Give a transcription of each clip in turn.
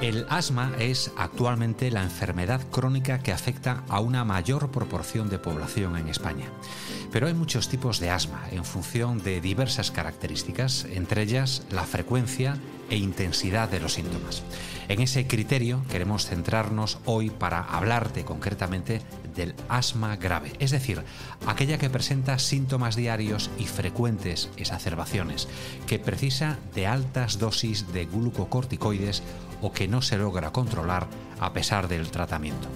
El asma es actualmente la enfermedad crónica que afecta a una mayor proporción de población en España. Pero hay muchos tipos de asma en función de diversas características, entre ellas la frecuencia e intensidad de los síntomas. En ese criterio queremos centrarnos hoy para hablarte concretamente del asma grave, es decir, aquella que presenta síntomas diarios y frecuentes exacerbaciones, que precisa de altas dosis de glucocorticoides o que no se logra controlar a pesar del tratamiento.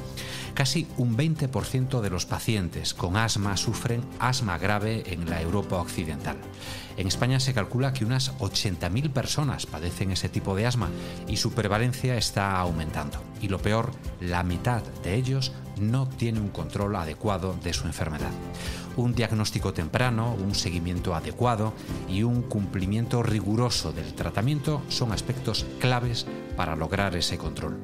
Casi un 20% de los pacientes con asma sufren asma grave en la Europa occidental. En España se calcula que unas 80.000 personas padecen ese tipo de asma y su prevalencia está aumentando. Y lo peor, la mitad de ellos no tiene un control adecuado de su enfermedad. Un diagnóstico temprano, un seguimiento adecuado y un cumplimiento riguroso del tratamiento son aspectos claves para lograr ese control.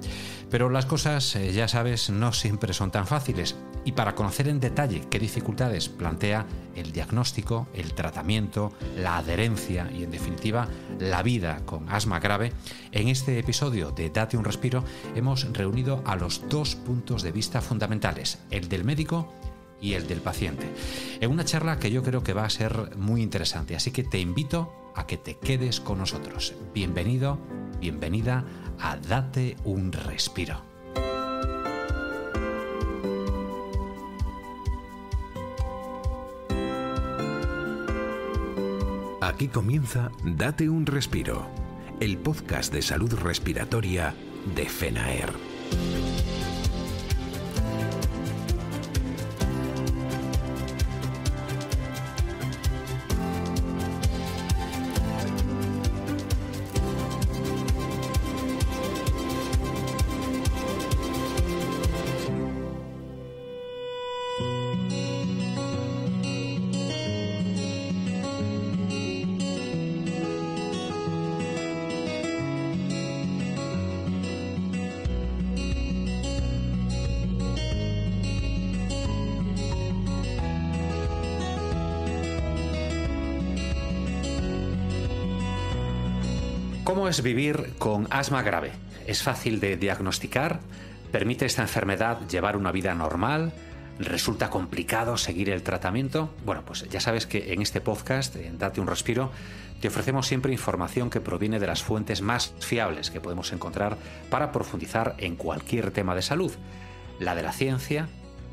Pero las cosas, ya sabes, no siempre son tan fáciles. Y para conocer en detalle qué dificultades plantea el diagnóstico, el tratamiento, la adherencia y, en definitiva, la vida con asma grave, en este episodio de Date un Respiro hemos reunido a los dos puntos de vista fundamentales, el del médico y el del paciente, en una charla que yo creo que va a ser muy interesante. Así que te invito a que te quedes con nosotros. Bienvenido, bienvenida a Date un Respiro. Aquí comienza Date un Respiro, el podcast de salud respiratoria de FENAER. ¿Cómo es vivir con asma grave? ¿Es fácil de diagnosticar? ¿Permite esta enfermedad llevar una vida normal? ¿Resulta complicado seguir el tratamiento? Bueno, pues ya sabes que en este podcast, en Date un Respiro, te ofrecemos siempre información que proviene de las fuentes más fiables que podemos encontrar para profundizar en cualquier tema de salud, la de la ciencia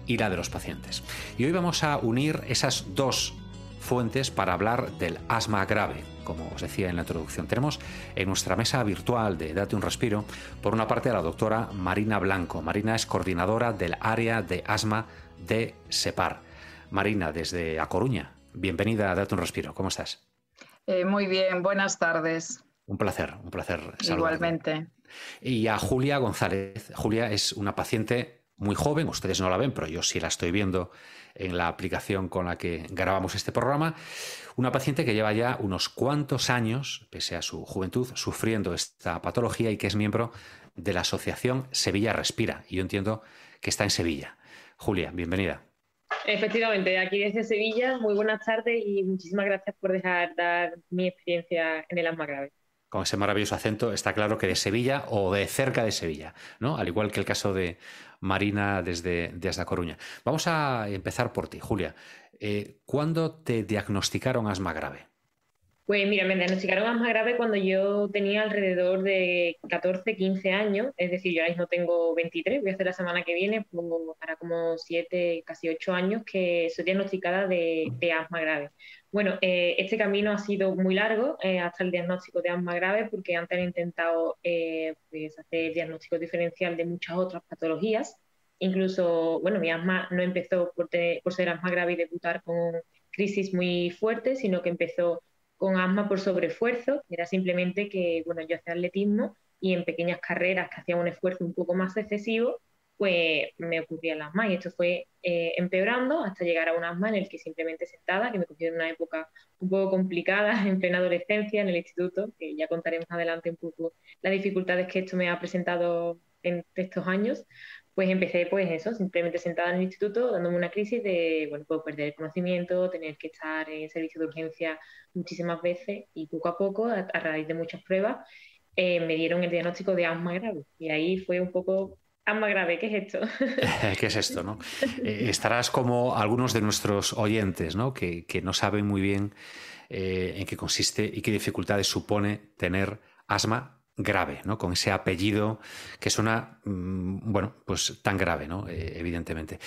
y la de los pacientes. Y hoy vamos a unir esas dos fuentes para hablar del asma grave. Como os decía en la introducción, tenemos en nuestra mesa virtual de Date un Respiro, por una parte, a la doctora Marina Blanco. Marina es coordinadora del área de asma de SEPAR. Marina, desde A Coruña, bienvenida a Date un Respiro. ¿Cómo estás? Muy bien, buenas tardes. Un placer saludarte. Igualmente. Y a Julia González. Julia es una paciente muy joven, ustedes no la ven, pero yo sí la estoy viendo en la aplicación con la que grabamos este programa. Una paciente que lleva ya unos cuantos años, pese a su juventud, sufriendo esta patología y que es miembro de la asociación Sevilla Respira. Y yo entiendo que está en Sevilla. Julia, bienvenida. Efectivamente, aquí desde Sevilla. Muy buenas tardes y muchísimas gracias por dejar dar mi experiencia en el asma grave. Con ese maravilloso acento, está claro que de Sevilla o de cerca de Sevilla, ¿no? Al igual que el caso de Marina desde A Coruña. Vamos a empezar por ti, Julia. ¿Cuándo te diagnosticaron asma grave? Pues mira, me diagnosticaron asma grave cuando yo tenía alrededor de 14, 15 años, es decir, yo ahora mismo tengo 23, voy a hacer la semana que viene, pues hará como 7, casi 8 años que soy diagnosticada de asma grave. Bueno, este camino ha sido muy largo hasta el diagnóstico de asma grave, porque antes he intentado pues hacer diagnóstico diferencial de muchas otras patologías. Incluso, bueno, mi asma no empezó por ser asma grave y debutar con crisis muy fuertes, sino que empezó con asma por sobreesfuerzo. Era simplemente que, bueno, yo hacía atletismo y en pequeñas carreras que hacía un esfuerzo un poco más excesivo, pues me ocurría el asma, y esto fue empeorando hasta llegar a un asma en el que simplemente sentada, que me cogió en una época un poco complicada, en plena adolescencia, en el instituto, que ya contaremos adelante un poco las dificultades que esto me ha presentado en estos años. Pues empecé, pues eso, simplemente sentada en el instituto, dándome una crisis de, bueno, pues perder el conocimiento, tener que estar en servicio de urgencia muchísimas veces, y poco a poco, a raíz de muchas pruebas, me dieron el diagnóstico de asma grave. Y ahí fue un poco, asma grave, ¿qué es esto? ¿Qué es esto, no? Estarás como algunos de nuestros oyentes, ¿no? Que no saben muy bien en qué consiste y qué dificultades supone tener asma grave, ¿no? Con ese apellido que suena, bueno, pues tan grave, ¿no? Evidentemente.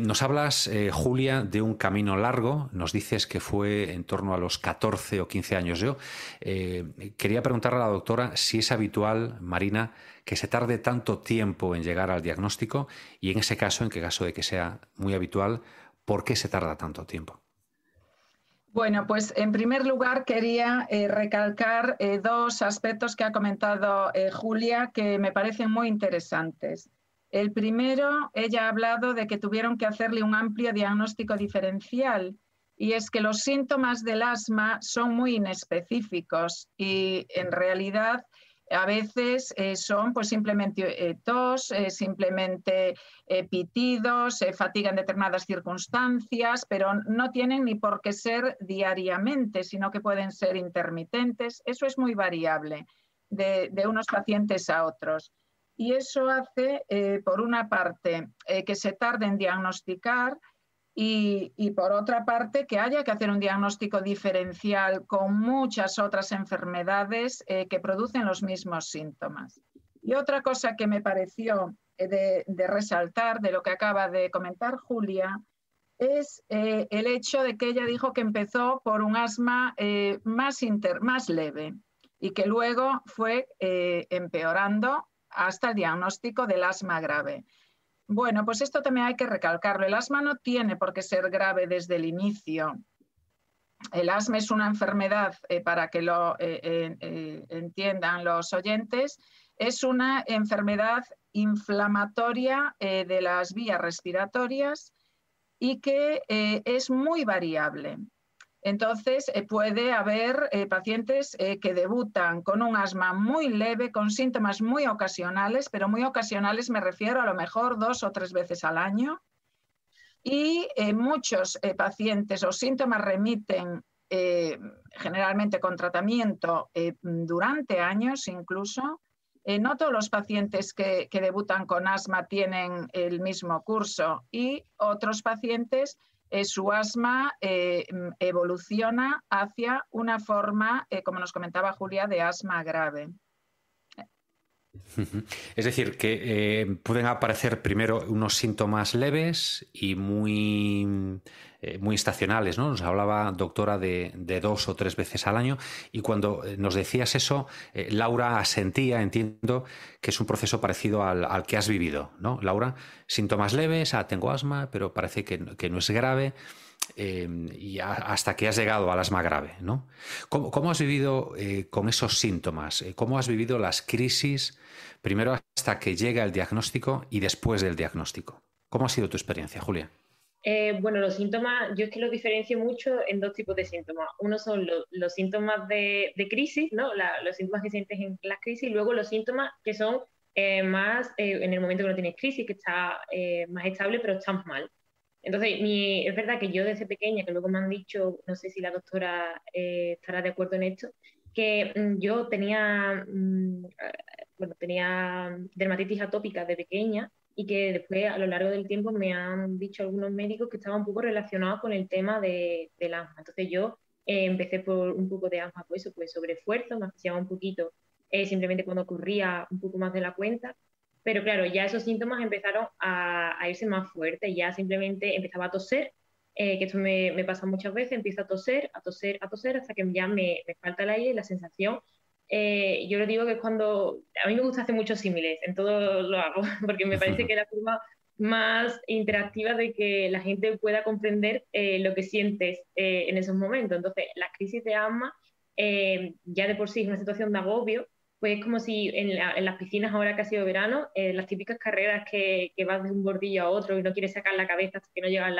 Nos hablas, Julia, de un camino largo. Nos dices que fue en torno a los 14 o 15 años. Yo quería preguntarle a la doctora si es habitual, Marina, que se tarde tanto tiempo en llegar al diagnóstico y en ese caso, en caso de que sea muy habitual, ¿por qué se tarda tanto tiempo? Bueno, pues en primer lugar quería recalcar dos aspectos que ha comentado Julia que me parecen muy interesantes. El primero, ella ha hablado de que tuvieron que hacerle un amplio diagnóstico diferencial y es que los síntomas del asma son muy inespecíficos y en realidad a veces son pues simplemente tos, simplemente pitidos, fatiga en determinadas circunstancias, pero no tienen ni por qué ser diariamente, sino que pueden ser intermitentes. Eso es muy variable de unos pacientes a otros. Y eso hace, por una parte, que se tarde en diagnosticar y por otra parte que haya que hacer un diagnóstico diferencial con muchas otras enfermedades que producen los mismos síntomas. Y otra cosa que me pareció de resaltar de lo que acaba de comentar Julia es el hecho de que ella dijo que empezó por un asma más leve y que luego fue empeorando hasta el diagnóstico del asma grave. Bueno, pues esto también hay que recalcarlo. El asma no tiene por qué ser grave desde el inicio. El asma es una enfermedad, para que lo entiendan los oyentes, es una enfermedad inflamatoria de las vías respiratorias y que es muy variable. Entonces, puede haber pacientes que debutan con un asma muy leve, con síntomas muy ocasionales, pero muy ocasionales me refiero a lo mejor 2 o 3 veces al año. Y muchos pacientes o síntomas remiten generalmente con tratamiento durante años incluso. No todos los pacientes que debutan con asma tienen el mismo curso y otros pacientes su asma evoluciona hacia una forma, como nos comentaba Julia, de asma grave. Es decir, que pueden aparecer primero unos síntomas leves y muy estacionales, ¿no? Nos hablaba, doctora, de 2 o 3 veces al año y cuando nos decías eso, Laura asentía, entiendo que es un proceso parecido al que has vivido, ¿no? Laura, síntomas leves, tengo asma, pero parece que no es grave. Y hasta que has llegado al asma grave, ¿no? ¿Cómo has vivido con esos síntomas? ¿Cómo has vivido las crisis primero hasta que llega el diagnóstico y después del diagnóstico? ¿Cómo ha sido tu experiencia, Julia? Bueno, los síntomas, yo es que los diferencio mucho en 2 tipos de síntomas. Uno son los síntomas de crisis, ¿no? Los síntomas que sientes en las crisis, y luego los síntomas que son más en el momento que no tienes crisis, que está más estable, pero estás mal. Entonces, es verdad que yo desde pequeña, que luego me han dicho, no sé si la doctora estará de acuerdo en esto, que yo tenía dermatitis atópica de pequeña y que después a lo largo del tiempo me han dicho algunos médicos que estaba un poco relacionado con el tema del asma. Entonces yo empecé por un poco de asma, pues sobre esfuerzo, me asfixiaba un poquito simplemente cuando corría un poco más de la cuenta. Pero claro, ya esos síntomas empezaron a irse más fuertes, ya simplemente empezaba a toser, que esto me pasa muchas veces, empiezo a toser, hasta que ya me falta el aire y la sensación. Yo le digo que es cuando, a mí me gusta hacer muchos símiles, en todo lo hago, porque me parece que es la forma más interactiva de que la gente pueda comprender lo que sientes en esos momentos. Entonces, la crisis de asma ya de por sí es una situación de agobio, pues es como si en las piscinas ahora que ha sido verano, las típicas carreras que vas de un bordillo a otro y no quieres sacar la cabeza hasta que no llegas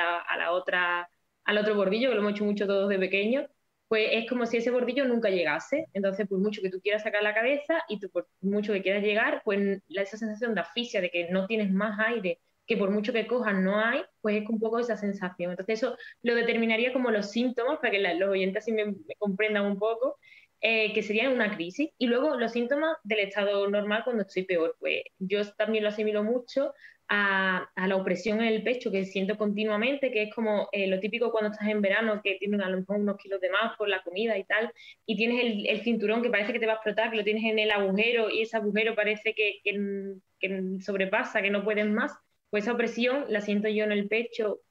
al otro bordillo, que lo hemos hecho mucho todos de pequeños, pues es como si ese bordillo nunca llegase. Entonces, por mucho que tú quieras sacar la cabeza y tú por mucho que quieras llegar, pues esa sensación de asfixia, de que no tienes más aire, que por mucho que cojas no hay, pues es un poco esa sensación. Entonces eso lo determinaría como los síntomas, para que los oyentes así me comprendan un poco. que sería una crisis. Y luego los síntomas del estado normal cuando estoy peor. Pues yo también lo asimilo mucho a la opresión en el pecho que siento continuamente, que es como lo típico cuando estás en verano, que tienes a lo mejor unos kilos de más por la comida y tal, y tienes el cinturón que parece que te va a explotar, que lo tienes en el agujero y ese agujero parece que sobrepasa, que no puedes más. Pues esa opresión la siento yo en el pecho,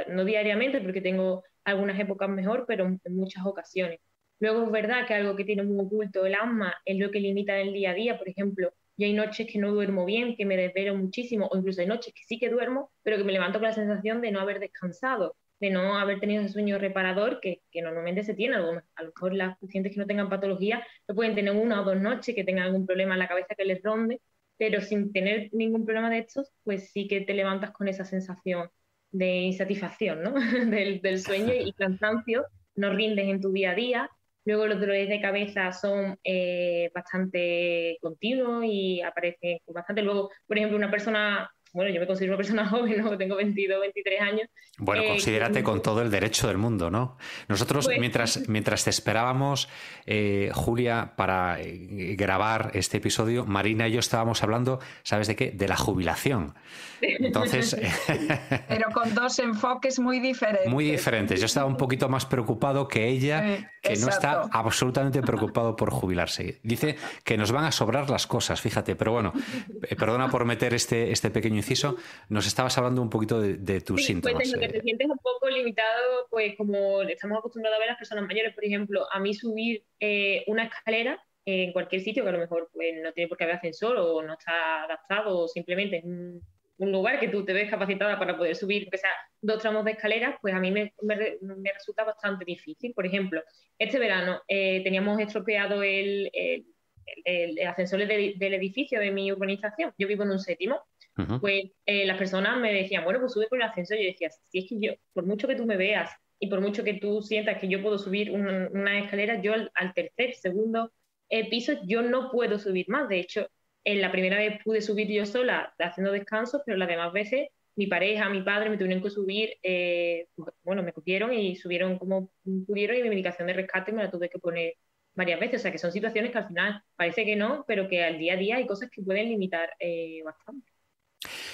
no diariamente porque tengo algunas épocas mejor, pero en muchas ocasiones. Luego es verdad que algo que tiene muy oculto el asma es lo que limita en el día a día. Por ejemplo, yo hay noches que no duermo bien, que me desvelo muchísimo, o incluso hay noches que sí que duermo, pero que me levanto con la sensación de no haber descansado, de no haber tenido ese sueño reparador que normalmente se tiene. A lo mejor las pacientes que no tengan patología no pueden tener 1 o 2 noches que tengan algún problema en la cabeza que les ronde, pero sin tener ningún problema de estos, pues sí que te levantas con esa sensación de insatisfacción, ¿no? del sueño y cansancio, no rindes en tu día a día. Luego los dolores de cabeza son bastante continuos y aparecen bastante. Luego, por ejemplo, una persona, bueno, yo me considero una persona joven, ¿no? Tengo 22, 23 años. Bueno, considérate con todo el derecho del mundo, ¿no? Nosotros, pues, mientras te esperábamos, Julia, para grabar este episodio, Marina y yo estábamos hablando, ¿sabes de qué? De la jubilación. Entonces... Pero con 2 enfoques muy diferentes. Muy diferentes. Yo estaba un poquito más preocupado que ella, que no está absolutamente preocupado por jubilarse. Dice que nos van a sobrar las cosas, fíjate. Pero bueno, perdona por meter este pequeño inciso. Nos estabas hablando un poquito de tus síntomas. Pues que te sientes un poco limitado, pues como estamos acostumbrados a ver las personas mayores. Por ejemplo, a mí subir una escalera en cualquier sitio, que a lo mejor pues, no tiene por qué haber ascensor o no está adaptado, o simplemente es un lugar que tú te ves capacitada para poder subir, que sea 2 tramos de escaleras, pues a mí me resulta bastante difícil. Por ejemplo, este verano teníamos estropeado el ascensor del edificio de mi urbanización. Yo vivo en un 7º. Pues las personas me decían, bueno, pues sube por el ascensor. Y yo decía, si es que yo, por mucho que tú me veas y por mucho que tú sientas que yo puedo subir una escalera, yo al tercer, segundo piso, yo no puedo subir más. De hecho, en la primera vez pude subir yo sola haciendo descansos, pero las demás veces mi pareja, mi padre me tuvieron que subir, bueno, me cogieron y subieron como pudieron y mi medicación de rescate me la tuve que poner varias veces. O sea, que son situaciones que al final parece que no, pero que al día a día hay cosas que pueden limitar bastante.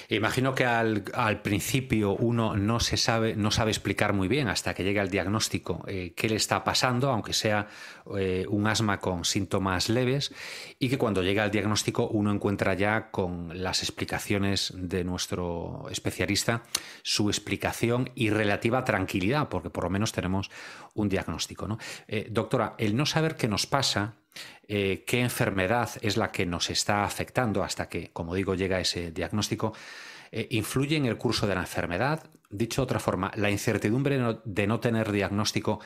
Imagino que al principio uno no sabe explicar muy bien hasta que llega el diagnóstico qué le está pasando, aunque sea un asma con síntomas leves, y que cuando llega el diagnóstico uno encuentra ya con las explicaciones de nuestro especialista su explicación y relativa tranquilidad, porque por lo menos tenemos un diagnóstico, ¿no? Doctora, el no saber qué nos pasa, qué enfermedad es la que nos está afectando hasta que, como digo, llega ese diagnóstico, influye en el curso de la enfermedad. Dicho de otra forma, la incertidumbre de no tener diagnóstico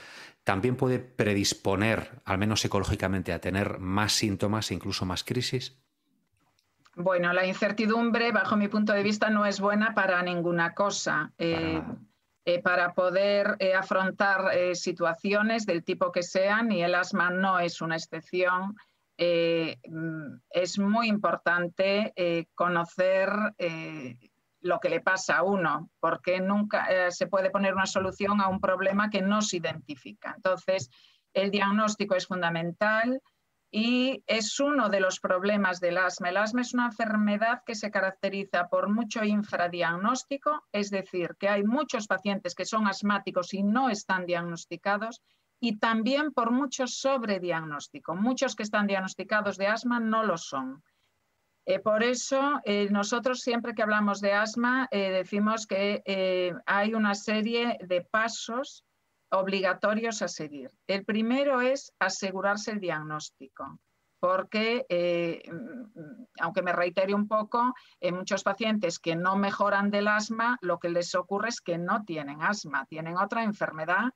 también puede predisponer, al menos psicológicamente, a tener más síntomas e incluso más crisis. Bueno, la incertidumbre, bajo mi punto de vista, no es buena para ninguna cosa. Para poder afrontar situaciones del tipo que sean, y el asma no es una excepción, es muy importante conocer lo que le pasa a uno, porque nunca se puede poner una solución a un problema que no se identifica. Entonces, el diagnóstico es fundamental. Y es uno de los problemas del asma. El asma es una enfermedad que se caracteriza por mucho infradiagnóstico, es decir, que hay muchos pacientes que son asmáticos y no están diagnosticados, y también por mucho sobrediagnóstico. Muchos que están diagnosticados de asma no lo son. Por eso, nosotros siempre que hablamos de asma decimos que hay una serie de pasos obligatorios a seguir. El primero es asegurarse el diagnóstico, porque, aunque me reitere un poco, muchos pacientes que no mejoran del asma, lo que les ocurre es que no tienen asma, tienen otra enfermedad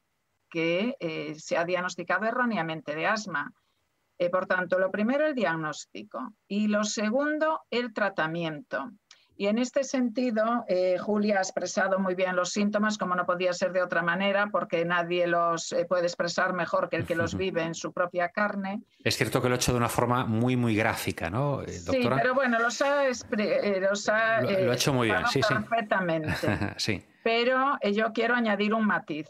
que se ha diagnosticado erróneamente de asma. Por tanto, lo primero, el diagnóstico, y lo segundo, el tratamiento. Y en este sentido, Julia ha expresado muy bien los síntomas, como no podía ser de otra manera, porque nadie los puede expresar mejor que el que los vive en su propia carne. Es cierto que lo he hecho de una forma muy, muy gráfica, ¿no, doctora? Sí, pero bueno, lo ha hecho muy bien, sí, perfectamente. Sí. Pero yo quiero añadir un matiz.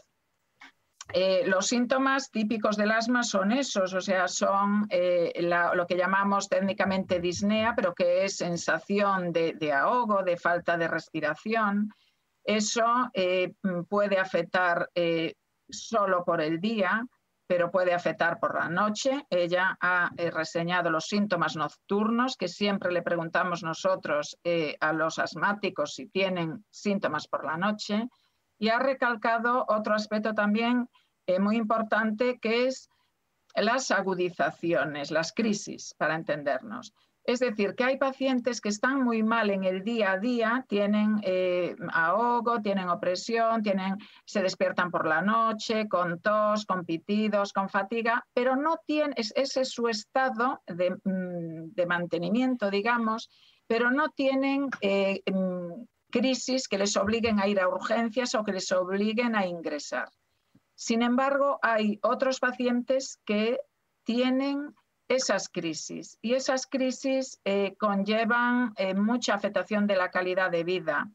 Los síntomas típicos del asma son esos, o sea, son lo que llamamos técnicamente disnea, pero que es sensación de ahogo, de falta de respiración. Eso puede afectar solo por el día, pero puede afectar por la noche. Ella ha reseñado los síntomas nocturnos, que siempre le preguntamos nosotros a los asmáticos si tienen síntomas por la noche. Y ha recalcado otro aspecto también muy importante, que es las agudizaciones, las crisis, para entendernos. Es decir, que hay pacientes que están muy mal en el día a día, tienen ahogo, tienen opresión, se despiertan por la noche con tos, con pitidos, con fatiga, pero no tienen, ese es su estado de mantenimiento, digamos, pero no tienen crisis que les obliguen a ir a urgencias o que les obliguen a ingresar. Sin embargo, hay otros pacientes que tienen esas crisis y esas crisis conllevan mucha afectación de la calidad de vida,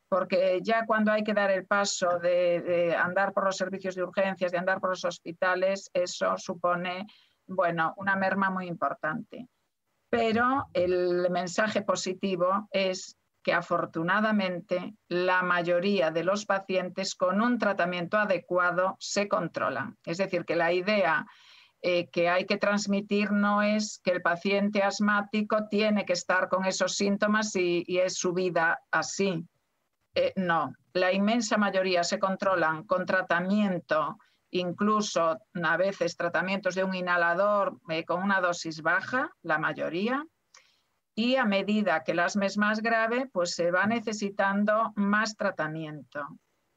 porque ya cuando hay que dar el paso de andar por los servicios de urgencias, de andar por los hospitales, eso supone, bueno, una merma muy importante. Pero el mensaje positivo es que afortunadamente la mayoría de los pacientes con un tratamiento adecuado se controlan. Es decir, que la idea que hay que transmitir no es que el paciente asmático tiene que estar con esos síntomas y es su vida así. No, la inmensa mayoría se controlan con tratamiento, incluso a veces tratamientos de un inhalador con una dosis baja, la mayoría. Y a medida que el asma es más grave, pues se va necesitando más tratamiento.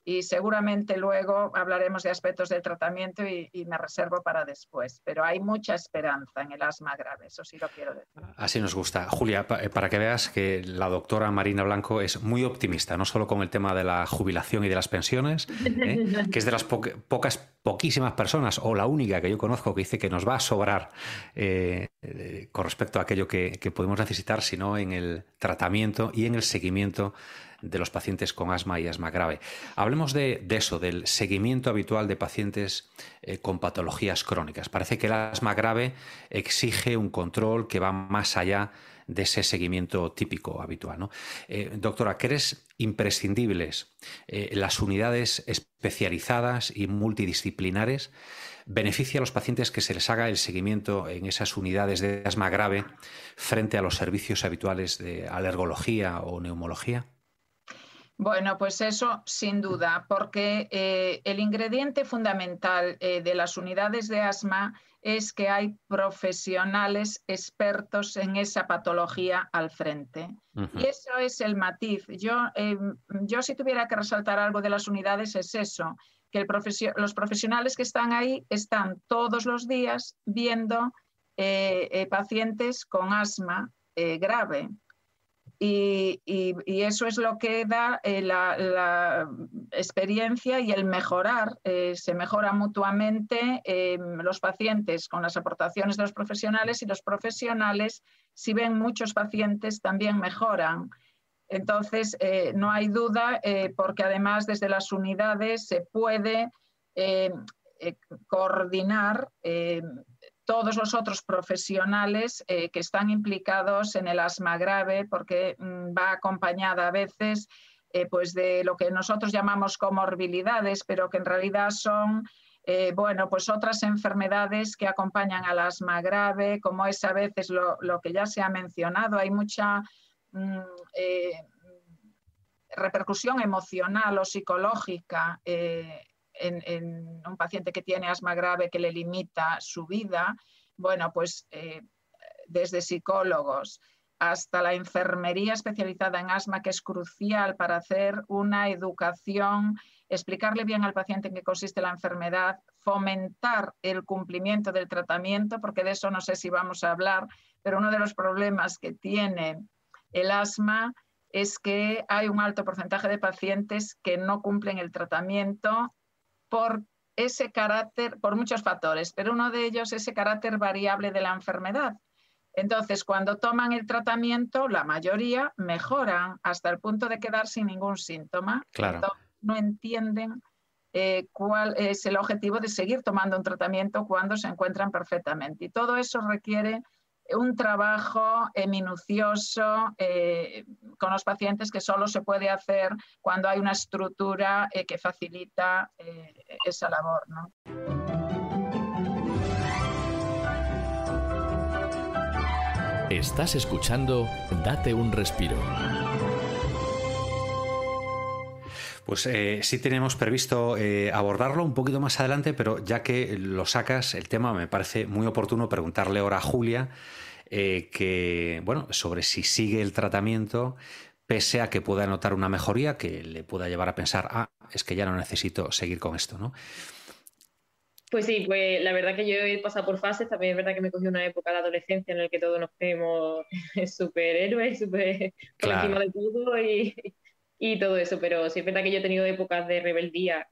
Y seguramente luego hablaremos de aspectos del tratamiento y me reservo para después. Pero hay mucha esperanza en el asma grave, eso sí lo quiero decir. Así nos gusta. Julia, para que veas que la doctora Marina Blanco es muy optimista, no solo con el tema de la jubilación y de las pensiones, que es de las poquísimas personas, o la única que yo conozco, que dice que nos va a sobrar con respecto a aquello que podemos necesitar, sino en el tratamiento y en el seguimiento de los pacientes con asma y asma grave. Hablemos de eso, del seguimiento habitual de pacientes con patologías crónicas. Parece que el asma grave exige un control que va más allá de ese seguimiento típico habitual, ¿no? Doctora, ¿crees imprescindibles las unidades especializadas y multidisciplinares? ¿Beneficia a los pacientes que se les haga el seguimiento en esas unidades de asma grave frente a los servicios habituales de alergología o neumología? Bueno, pues eso sin duda, porque el ingrediente fundamental de las unidades de asma es que hay profesionales expertos en esa patología al frente. Y eso es el matiz. Yo si tuviera que resaltar algo de las unidades es eso, que los profesionales que están ahí están todos los días viendo pacientes con asma grave. Y eso es lo que da la experiencia y el mejorar. Se mejora mutuamente los pacientes con las aportaciones de los profesionales, y los profesionales, si ven muchos pacientes, también mejoran. Entonces, no hay duda, porque además desde las unidades se puede coordinar todos los otros profesionales que están implicados en el asma grave, porque va acompañada a veces pues de lo que nosotros llamamos comorbilidades, pero que en realidad son pues otras enfermedades que acompañan al asma grave, como es a veces lo que ya se ha mencionado. Hay mucha repercusión emocional o psicológica en un paciente que tiene asma grave, que le limita su vida. Bueno, pues desde psicólogos hasta la enfermería especializada en asma, que es crucial para hacer una educación, explicarle bien al paciente en qué consiste la enfermedad, fomentar el cumplimiento del tratamiento, porque de eso no sé si vamos a hablar, pero uno de los problemas que tiene el asma es que hay un alto porcentaje de pacientes que no cumplen el tratamiento por ese carácter, por muchos factores, pero uno de ellos es ese carácter variable de la enfermedad. Entonces, cuando toman el tratamiento, la mayoría mejoran hasta el punto de quedar sin ningún síntoma. Claro. Entonces, no entienden cuál es el objetivo de seguir tomando un tratamiento cuando se encuentran perfectamente. Y todo eso requiere un trabajo minucioso con los pacientes que solo se puede hacer cuando hay una estructura que facilita esa labor, ¿no? Estás escuchando Date un respiro. Pues sí tenemos previsto abordarlo un poquito más adelante, pero ya que lo sacas, el tema me parece muy oportuno preguntarle ahora a Julia sobre si sigue el tratamiento, pese a que pueda notar una mejoría que le pueda llevar a pensar, es que ya no necesito seguir con esto, ¿no? Pues sí, pues la verdad que yo he pasado por fases. También es verdad que me cogí una época de adolescencia en la que todos nos creemos superhéroes, súper por encima de todo y todo eso. Pero sí es verdad que yo he tenido épocas de rebeldía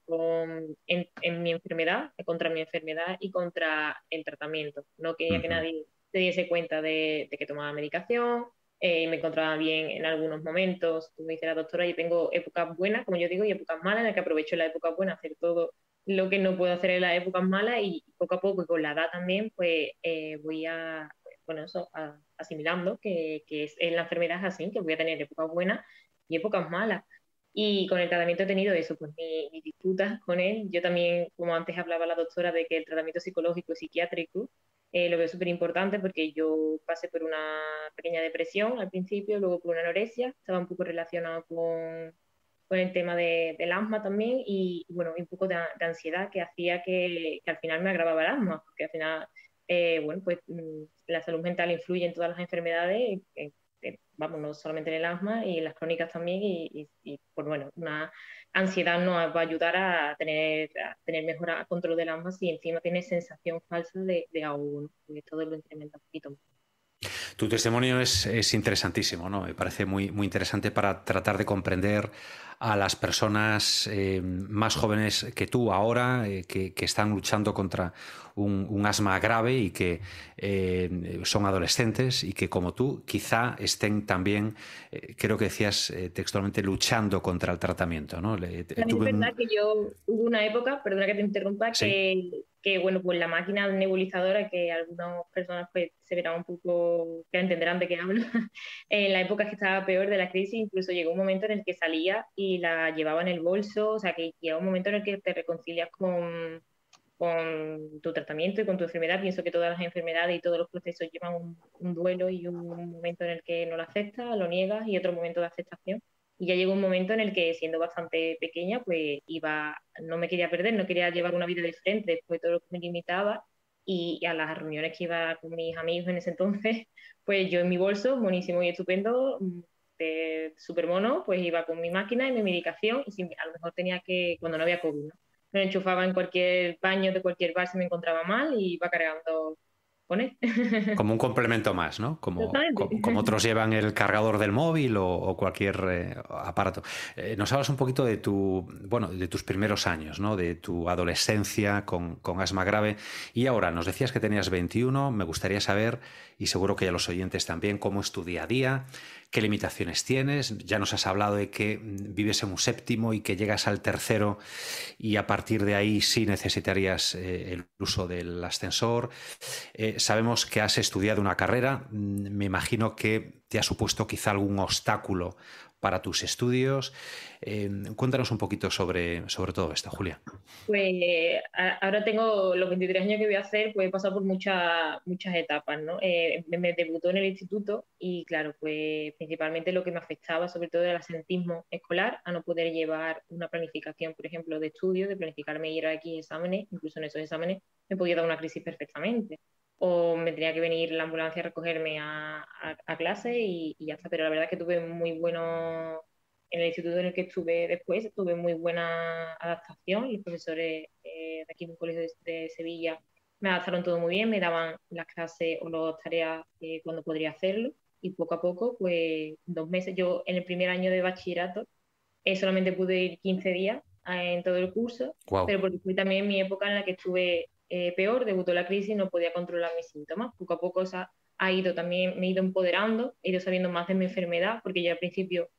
en mi enfermedad, contra mi enfermedad y contra el tratamiento. No quería que nadie se diese cuenta de que tomaba medicación. Me encontraba bien en algunos momentos. Como dice la doctora, yo tengo épocas buenas, como yo digo, y épocas malas, en las que aprovecho la época buena a hacer todo lo que no puedo hacer en las épocas malas, y poco a poco, y con la edad también, pues voy asimilando que en la enfermedad es así, que voy a tener épocas buenas y épocas malas. Y con el tratamiento he tenido eso, pues mis disputas con él. Yo también, como antes hablaba la doctora, de que el tratamiento psicológico y psiquiátrico lo veo súper importante, porque yo pasé por una pequeña depresión al principio, luego por una anorexia, estaba un poco relacionado con el tema del asma también, y bueno, un poco de ansiedad que hacía que al final me agravaba el asma, porque al final, la salud mental influye en todas las enfermedades, vamos, no solamente en el asma, y en las crónicas también, y pues bueno, una ansiedad nos va a ayudar a tener mejor control del asma si encima tienes sensación falsa de ahogo, ¿no? Porque todo lo incrementa un poquito más. Tu testimonio es interesantísimo, ¿no? Me parece muy, muy interesante para tratar de comprender a las personas más jóvenes que tú ahora, que están luchando contra un asma grave y que son adolescentes y que, como tú, quizá estén también, creo que decías textualmente, luchando contra el tratamiento, ¿no? Es verdad que yo hubo una época, perdona que te interrumpa, ¿sí? que bueno, pues la máquina nebulizadora, que algunas personas pues se verán un poco, que entenderán de qué hablo, en la época que estaba peor de la crisis, incluso llegó un momento en el que salía y la llevaba en el bolso, o sea que llega un momento en el que te reconcilias con tu tratamiento y con tu enfermedad. Pienso que todas las enfermedades y todos los procesos llevan un duelo y un momento en el que no lo aceptas, lo niegas, y otro momento de aceptación. Y ya llegó un momento en el que, siendo bastante pequeña, pues no me quería perder, no quería llevar una vida diferente después de todo lo que me limitaba, y a las reuniones que iba con mis amigos en ese entonces, pues yo en mi bolso, buenísimo y estupendo, de súper mono, pues iba con mi máquina y mi medicación, y a lo mejor tenía que, cuando no había COVID, ¿no? Me enchufaba en cualquier baño de cualquier bar si me encontraba mal, y iba cargando con él. Como un complemento más, ¿no? Como otros llevan el cargador del móvil o cualquier aparato. Nos hablas un poquito de tus primeros años, ¿no? De tu adolescencia con asma grave. Y ahora nos decías que tenías 21. Me gustaría saber, y seguro que ya los oyentes también, cómo es tu día a día, qué limitaciones tienes. Ya nos has hablado de que vives en un séptimo y que llegas al tercero, y a partir de ahí sí necesitarías el uso del ascensor. Sabemos que has estudiado una carrera. Me imagino que te ha supuesto quizá algún obstáculo para tus estudios. Cuéntanos un poquito sobre todo esto, Julia. Pues ahora tengo los 23 años que voy a hacer, pues he pasado por muchas etapas, ¿no? Me debutó en el instituto, y claro, pues principalmente lo que me afectaba sobre todo era el asentismo escolar, a no poder llevar una planificación, por ejemplo, de estudio, de planificarme y ir aquí exámenes. Incluso en esos exámenes me podía dar una crisis perfectamente, o me tenía que venir la ambulancia a recogerme a clase y ya está. Pero la verdad es que tuve muy bueno, en el instituto en el que estuve después, tuve muy buena adaptación. Los profesores de aquí en un colegio de Sevilla me adaptaron todo muy bien, me daban las clases o las tareas cuando podría hacerlo, y poco a poco, pues 2 meses. Yo en el primer año de bachillerato solamente pude ir 15 días en todo el curso, wow. Pero porque fue también mi época en la que estuve peor, debutó la crisis y no podía controlar mis síntomas. Poco a poco me he ido empoderando, he ido sabiendo más de mi enfermedad, porque yo al principio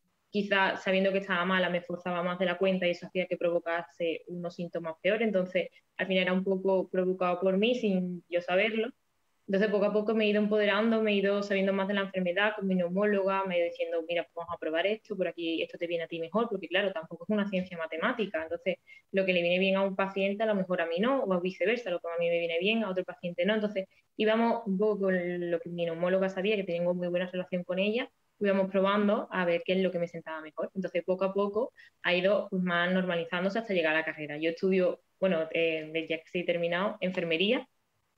quizá sabiendo que estaba mala me esforzaba más de la cuenta y eso hacía que provocase unos síntomas peores. Entonces, al final era un poco provocado por mí sin yo saberlo. Entonces, poco a poco me he ido empoderando, me he ido sabiendo más de la enfermedad con mi neumóloga, me he ido diciendo, mira, pues vamos a probar esto, por aquí esto te viene a ti mejor, porque claro, tampoco es una ciencia matemática. Entonces, lo que le viene bien a un paciente, a lo mejor a mí no, o viceversa, lo que a mí me viene bien, a otro paciente no. Entonces, íbamos un poco con lo que mi neumóloga sabía, que tengo muy buena relación con ella, íbamos probando a ver qué es lo que me sentaba mejor. Entonces, poco a poco ha ido pues, más normalizándose hasta llegar a la carrera. Yo estudio, bueno, ya que he terminado, enfermería,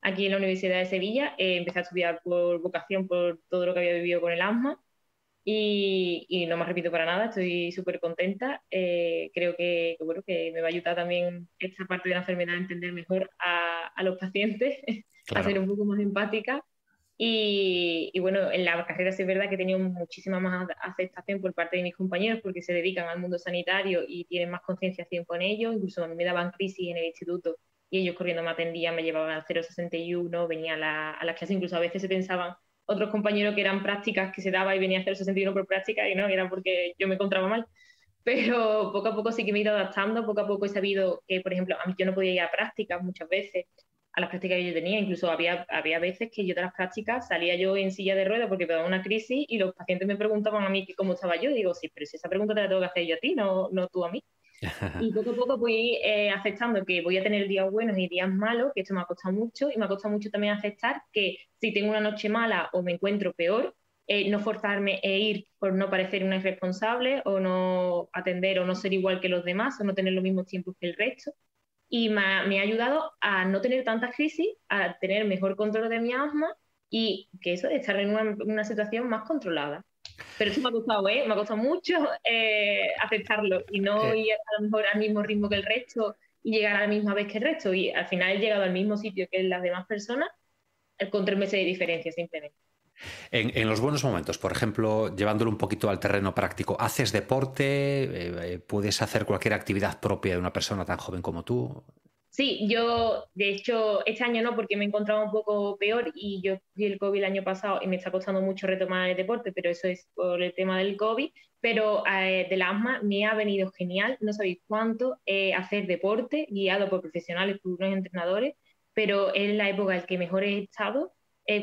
aquí en la Universidad de Sevilla. Empecé a estudiar por vocación, por todo lo que había vivido con el asma y no me repito para nada, estoy súper contenta. Creo bueno, que me va a ayudar también esta parte de la enfermedad a entender mejor a los pacientes, claro, a ser un poco más empática. Y bueno, en la carrera sí es verdad que he tenido muchísima más aceptación por parte de mis compañeros porque se dedican al mundo sanitario y tienen más concienciación con ellos. Incluso a mí me daban crisis en el instituto y ellos corriendo me atendían, me llevaban al 061, venía a las clases. Incluso a veces se pensaban otros compañeros que eran prácticas que se daba y venía a 061 por práctica y no, era porque yo me encontraba mal. Pero poco a poco sí que me he ido adaptando, poco a poco he sabido que, por ejemplo, a mí yo no podía ir a prácticas muchas veces, a las prácticas que yo tenía. Incluso había veces que yo de las prácticas salía yo en silla de ruedas porque me daba una crisis y los pacientes me preguntaban a mí que cómo estaba yo. Y digo, sí, pero si esa pregunta te la tengo que hacer yo a ti, no tú a mí. Y poco a poco voy aceptando que voy a tener días buenos y días malos, que esto me ha costado mucho, y me ha costado mucho también aceptar que si tengo una noche mala o me encuentro peor, no forzarme e ir por no parecer una irresponsable o no atender o no ser igual que los demás o no tener los mismos tiempos que el resto. Y me ha ayudado a no tener tantas crisis, a tener mejor control de mi asma y que eso, estar en una situación más controlada. Pero eso me ha costado, me ha costado mucho aceptarlo y no ir a lo mejor al mismo ritmo que el resto y llegar a la misma vez que el resto. Y al final he llegado al mismo sitio que las demás personas con 3 meses de diferencia simplemente. En los buenos momentos, por ejemplo, llevándolo un poquito al terreno práctico, ¿haces deporte? ¿Puedes hacer cualquier actividad propia de una persona tan joven como tú? Sí, yo de hecho este año no, porque me he encontrado un poco peor y yo vi el COVID el año pasado y me está costando mucho retomar el deporte, pero eso es por el tema del COVID. Pero del asma me ha venido genial, no sabéis cuánto, hacer deporte guiado por profesionales, por unos entrenadores, pero es la época en que mejor he estado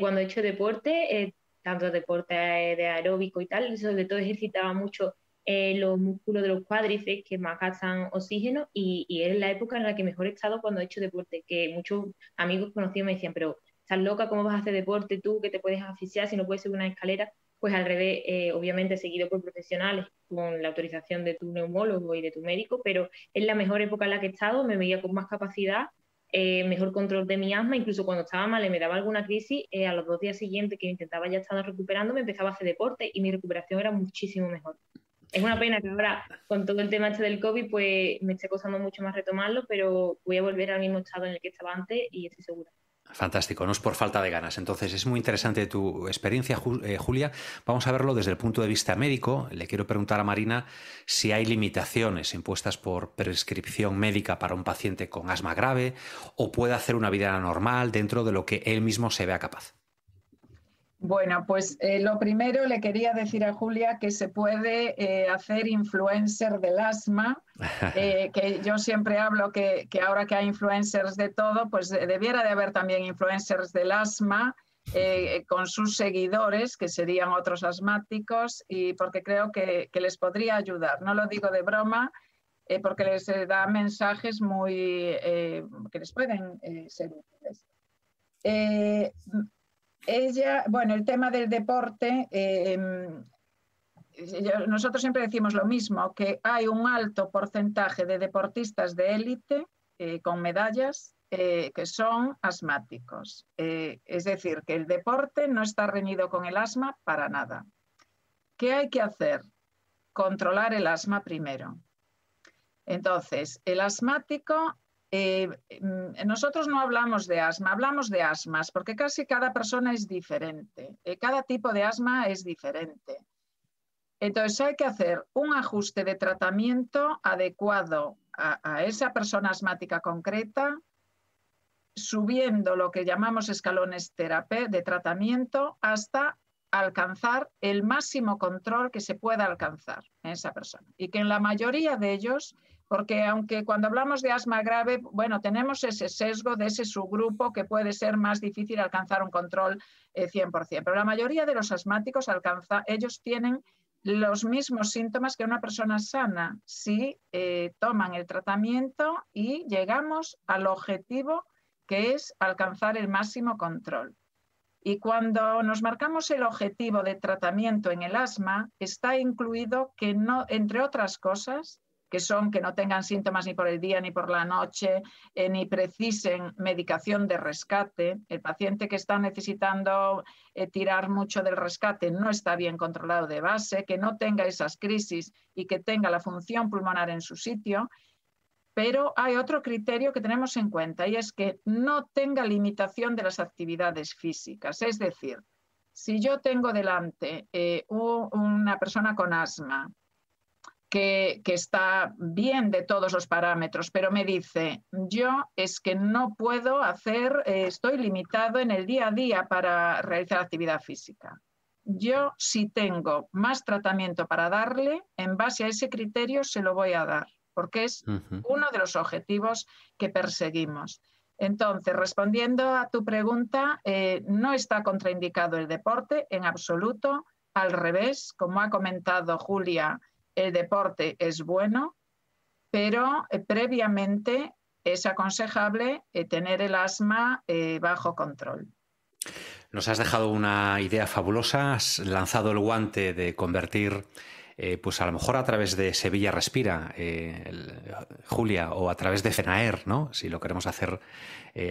cuando he hecho deporte, tanto deporte de aeróbico y tal, sobre todo ejercitaba mucho los músculos de los cuádriceps que más gastan oxígeno y es la época en la que mejor he estado cuando he hecho deporte, que muchos amigos conocidos me decían, pero estás loca, ¿cómo vas a hacer deporte tú, que te puedes asfixiar si no puedes subir una escalera? Pues al revés, obviamente seguido por profesionales con la autorización de tu neumólogo y de tu médico, pero es la mejor época en la que he estado, me veía con más capacidad, mejor control de mi asma. Incluso cuando estaba mal y me daba alguna crisis, a los 2 días siguientes que intentaba ya estar recuperando, me empezaba a hacer deporte y mi recuperación era muchísimo mejor. Es una pena que ahora, con todo el tema este del COVID, pues me esté costando mucho más retomarlo, pero voy a volver al mismo estado en el que estaba antes y estoy segura. Fantástico, no es por falta de ganas. Entonces, es muy interesante tu experiencia, Julia. Vamos a verlo desde el punto de vista médico. Le quiero preguntar a Marina si hay limitaciones impuestas por prescripción médica para un paciente con asma grave o puede hacer una vida normal dentro de lo que él mismo se vea capaz. Bueno, pues lo primero le quería decir a Julia que se puede hacer influencer del asma, que yo siempre hablo que ahora que hay influencers de todo, pues debiera de haber también influencers del asma con sus seguidores, que serían otros asmáticos, y porque creo que les podría ayudar. No lo digo de broma, porque les da mensajes que les pueden ser útiles. Bueno, el tema del deporte, nosotros siempre decimos lo mismo, que hay un alto porcentaje de deportistas de élite con medallas que son asmáticos. Es decir, que el deporte no está reñido con el asma para nada. ¿Qué hay que hacer? Controlar el asma primero. Entonces, el asmático... nosotros no hablamos de asma, hablamos de asmas, porque casi cada persona es diferente, cada tipo de asma es diferente. Entonces hay que hacer un ajuste de tratamiento adecuado a esa persona asmática concreta, subiendo lo que llamamos escalones de tratamiento hasta alcanzar el máximo control que se pueda alcanzar en esa persona. Y que en la mayoría de ellos, porque aunque cuando hablamos de asma grave, bueno, tenemos ese sesgo de ese subgrupo que puede ser más difícil alcanzar un control 100%, pero la mayoría de los asmáticos ellos tienen los mismos síntomas que una persona sana si toman el tratamiento y llegamos al objetivo que es alcanzar el máximo control. Y cuando nos marcamos el objetivo de tratamiento en el asma, está incluido que no, entre otras cosas, que son que no tengan síntomas ni por el día ni por la noche, ni precisen medicación de rescate. El paciente que está necesitando tirar mucho del rescate no está bien controlado de base, que no tenga esas crisis y que tenga la función pulmonar en su sitio. Pero hay otro criterio que tenemos en cuenta y es que no tenga limitación de las actividades físicas. Es decir, si yo tengo delante una persona con asma que está bien de todos los parámetros, pero me dice, yo es que no puedo estoy limitado en el día a día para realizar actividad física. Yo, si tengo más tratamiento para darle, en base a ese criterio se lo voy a dar, porque es uno de los objetivos que perseguimos. Entonces, respondiendo a tu pregunta, no está contraindicado el deporte en absoluto, al revés, como ha comentado Julia, el deporte es bueno, pero previamente es aconsejable tener el asma bajo control. Nos has dejado una idea fabulosa, has lanzado el guante de convertir, pues a lo mejor a través de Sevilla Respira, Julia, o a través de FENAER, ¿no? Si lo queremos hacer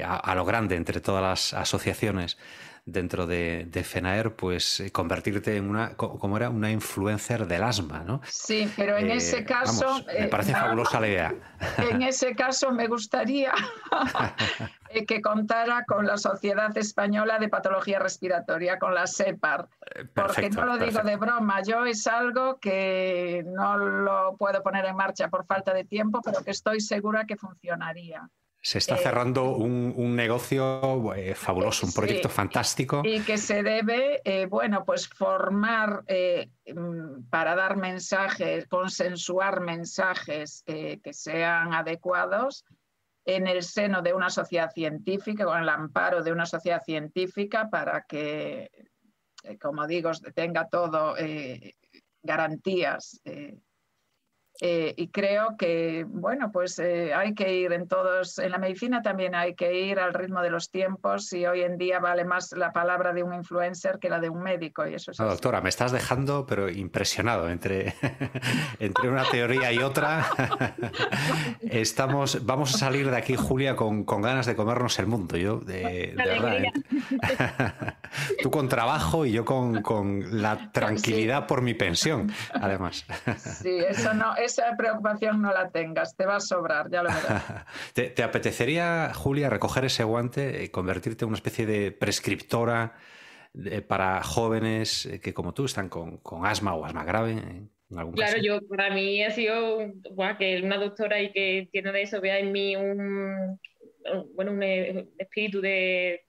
a lo grande entre todas las asociaciones dentro de FENAER, pues convertirte en una influencer del asma, ¿no? Sí, pero en ese caso... Vamos, me parece fabulosa la idea. En ese caso me gustaría que contara con la Sociedad Española de Patología Respiratoria, con la SEPAR, porque no lo digo de broma, yo es algo que no lo puedo poner en marcha por falta de tiempo, pero que estoy segura que funcionaría. Se está cerrando un negocio fabuloso, un proyecto fantástico. Y que se debe, pues formar para dar mensajes, consensuar mensajes que sean adecuados en el seno de una sociedad científica, con el amparo de una sociedad científica para que, como digo, tenga todo garantías. Y creo que, hay que ir en la medicina también hay que ir al ritmo de los tiempos y hoy en día vale más la palabra de un influencer que la de un médico. Y eso es doctora, me estás dejando pero impresionado entre una teoría y otra. Vamos a salir de aquí, Julia, con ganas de comernos el mundo. Yo, de verdad. Tú con trabajo y yo con la tranquilidad por mi pensión, además. Sí, esa preocupación no la tengas, te va a sobrar, ya lo verás. ¿Te apetecería, Julia, recoger ese guante y convertirte en una especie de prescriptora para jóvenes que, como tú, están con asma o asma grave en algún caso? Claro, para mí ha sido que una doctora y que entienda de eso vea en mí un espíritu de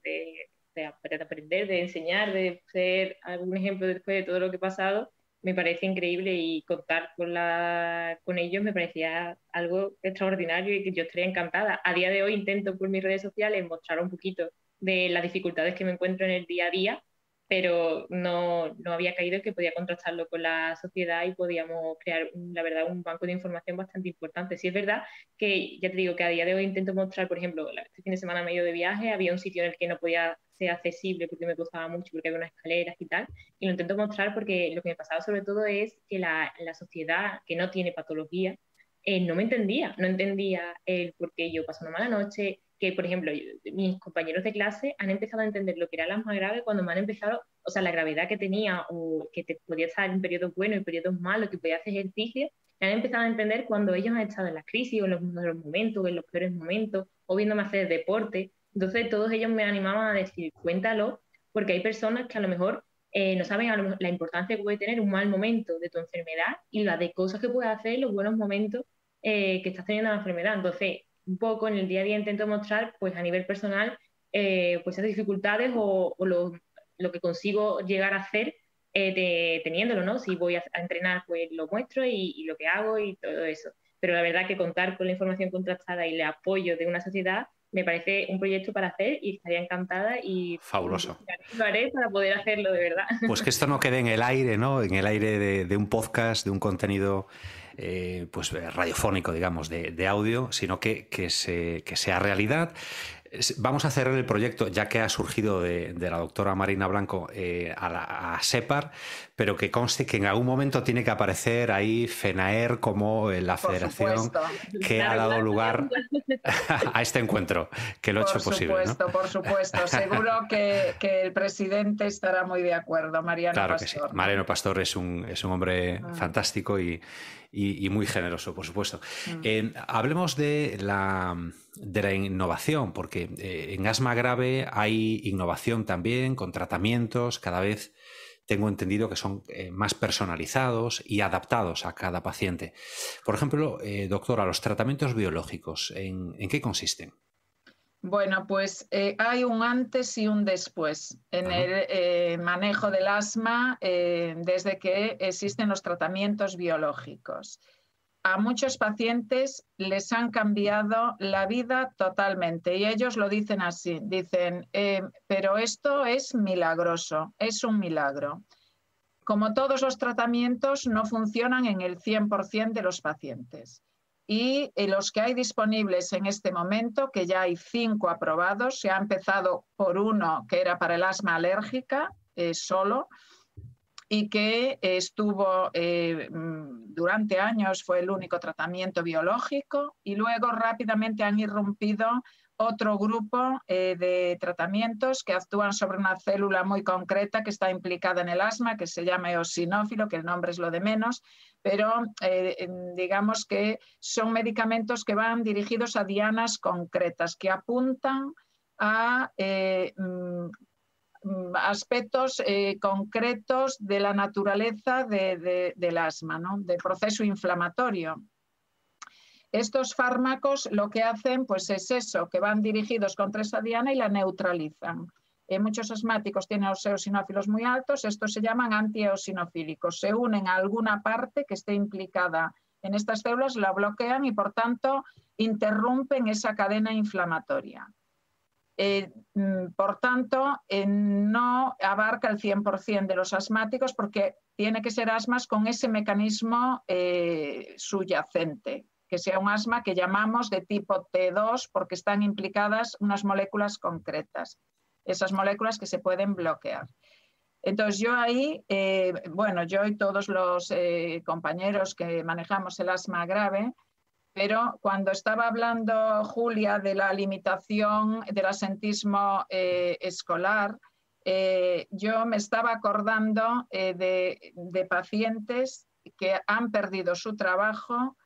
aprender, de enseñar, de ser algún ejemplo después de todo lo que he pasado. Me parece increíble y contar con ellos me parecía algo extraordinario y que yo estaría encantada. A día de hoy intento por mis redes sociales mostrar un poquito de las dificultades que me encuentro en el día a día, pero no había caído en que podía contrastarlo con la sociedad y podíamos crear, la verdad, un banco de información bastante importante. Sí es verdad que, ya te digo, que a día de hoy intento mostrar, por ejemplo, este fin de semana medio de viaje, había un sitio en el que no podía ser accesible porque me costaba mucho, porque había unas escaleras y tal, y lo intento mostrar porque lo que me pasaba sobre todo es que la sociedad que no tiene patología no me entendía, no entendía el por qué yo paso una mala noche, que, por ejemplo, mis compañeros de clase han empezado a entender lo que era el asma grave cuando me han empezado, o sea, la gravedad que tenía o que te podía estar en periodos buenos y periodos malos, que podía hacer ejercicio, han empezado a entender cuando ellos han estado en las crisis o en los momentos, o en los peores momentos, o viéndome hacer deporte. Entonces, todos ellos me animaban a decir, cuéntalo, porque hay personas que a lo mejor no saben la importancia que puede tener un mal momento de tu enfermedad y la de cosas que puedes hacer en los buenos momentos que estás teniendo la enfermedad. Entonces, un poco en el día a día intento mostrar, pues a nivel personal, pues esas dificultades o lo que consigo llegar a hacer teniéndolo, ¿no? Si voy a entrenar, pues lo muestro y lo que hago y todo eso. Pero la verdad que contar con la información contrastada y el apoyo de una sociedad me parece un proyecto para hacer y estaría encantada y fabuloso. Lo haré para poder hacerlo de verdad. Pues que esto no quede en el aire, ¿no? En el aire de un podcast, de un contenido pues radiofónico, digamos, de audio, sino que sea realidad. Vamos a cerrar el proyecto, ya que ha surgido de la doctora Marina Blanco a SEPAR, pero que conste que en algún momento tiene que aparecer ahí FENAER como la federación que ha dado lugar a este encuentro, que lo ha hecho posible. Por supuesto. Seguro que el presidente estará muy de acuerdo, Mariano Pastor. Claro que sí. Mariano Pastor es un hombre fantástico y muy generoso, por supuesto. Hablemos de la innovación, porque en asma grave hay innovación también, con tratamientos cada vez tengo entendido que son más personalizados y adaptados a cada paciente. Por ejemplo, doctora, los tratamientos biológicos, ¿en qué consisten? Bueno, pues hay un antes y un después en el manejo del asma desde que existen los tratamientos biológicos. A muchos pacientes les han cambiado la vida totalmente y ellos lo dicen así, dicen, pero esto es milagroso, es un milagro. Como todos los tratamientos no funcionan en el 100% de los pacientes. Y los que hay disponibles en este momento, que ya hay 5 aprobados, se ha empezado por uno que era para el asma alérgica solo, y que estuvo durante años, fue el único tratamiento biológico, y luego rápidamente han irrumpido otro grupo de tratamientos que actúan sobre una célula muy concreta que está implicada en el asma, que se llama eosinófilo, que el nombre es lo de menos, pero digamos que son medicamentos que van dirigidos a dianas concretas, que apuntan a aspectos concretos de la naturaleza del asma, ¿no? Del proceso inflamatorio. Estos fármacos lo que hacen pues es eso, que van dirigidos contra esa diana y la neutralizan. Muchos asmáticos tienen los eosinófilos muy altos, estos se llaman antieosinofílicos. Se unen a alguna parte que esté implicada en estas células, la bloquean y por tanto interrumpen esa cadena inflamatoria. Por tanto, no abarca el 100% de los asmáticos porque tiene que ser asmas con ese mecanismo subyacente, que sea un asma que llamamos de tipo T2 porque están implicadas unas moléculas concretas, esas moléculas que se pueden bloquear. Entonces yo ahí, yo y todos los compañeros que manejamos el asma grave, pero cuando estaba hablando Julia de la limitación del asentismo escolar, yo me estaba acordando de pacientes que han perdido su trabajo,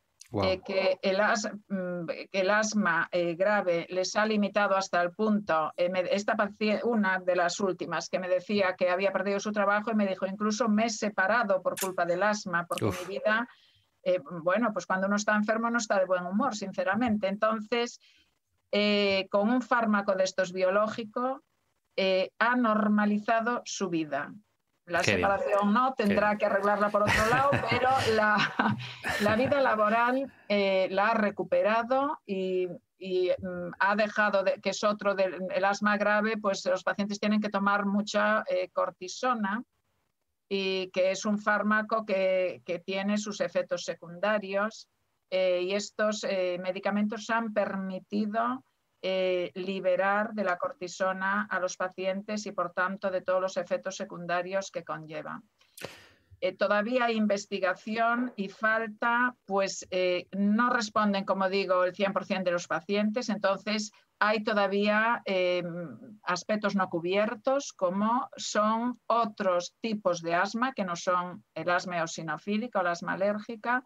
que el asma grave les ha limitado hasta el punto. Esta paciente, una de las últimas, que me decía que había perdido su trabajo y me dijo, incluso me he separado por culpa del asma, porque mi vida... pues cuando uno está enfermo no está de buen humor, sinceramente. Entonces, con un fármaco de estos biológicos, ha normalizado su vida. La separación no, tendrá que arreglarla por otro lado, pero la vida laboral la ha recuperado y ha dejado, que es otro del asma grave, pues los pacientes tienen que tomar mucha cortisona, y que es un fármaco que tiene sus efectos secundarios y estos medicamentos han permitido liberar de la cortisona a los pacientes y por tanto de todos los efectos secundarios que conllevan. Todavía hay investigación y falta, pues no responden, como digo, el 100% de los pacientes, entonces hay todavía aspectos no cubiertos, como son otros tipos de asma, que no son el asma eosinofílica o el asma alérgica,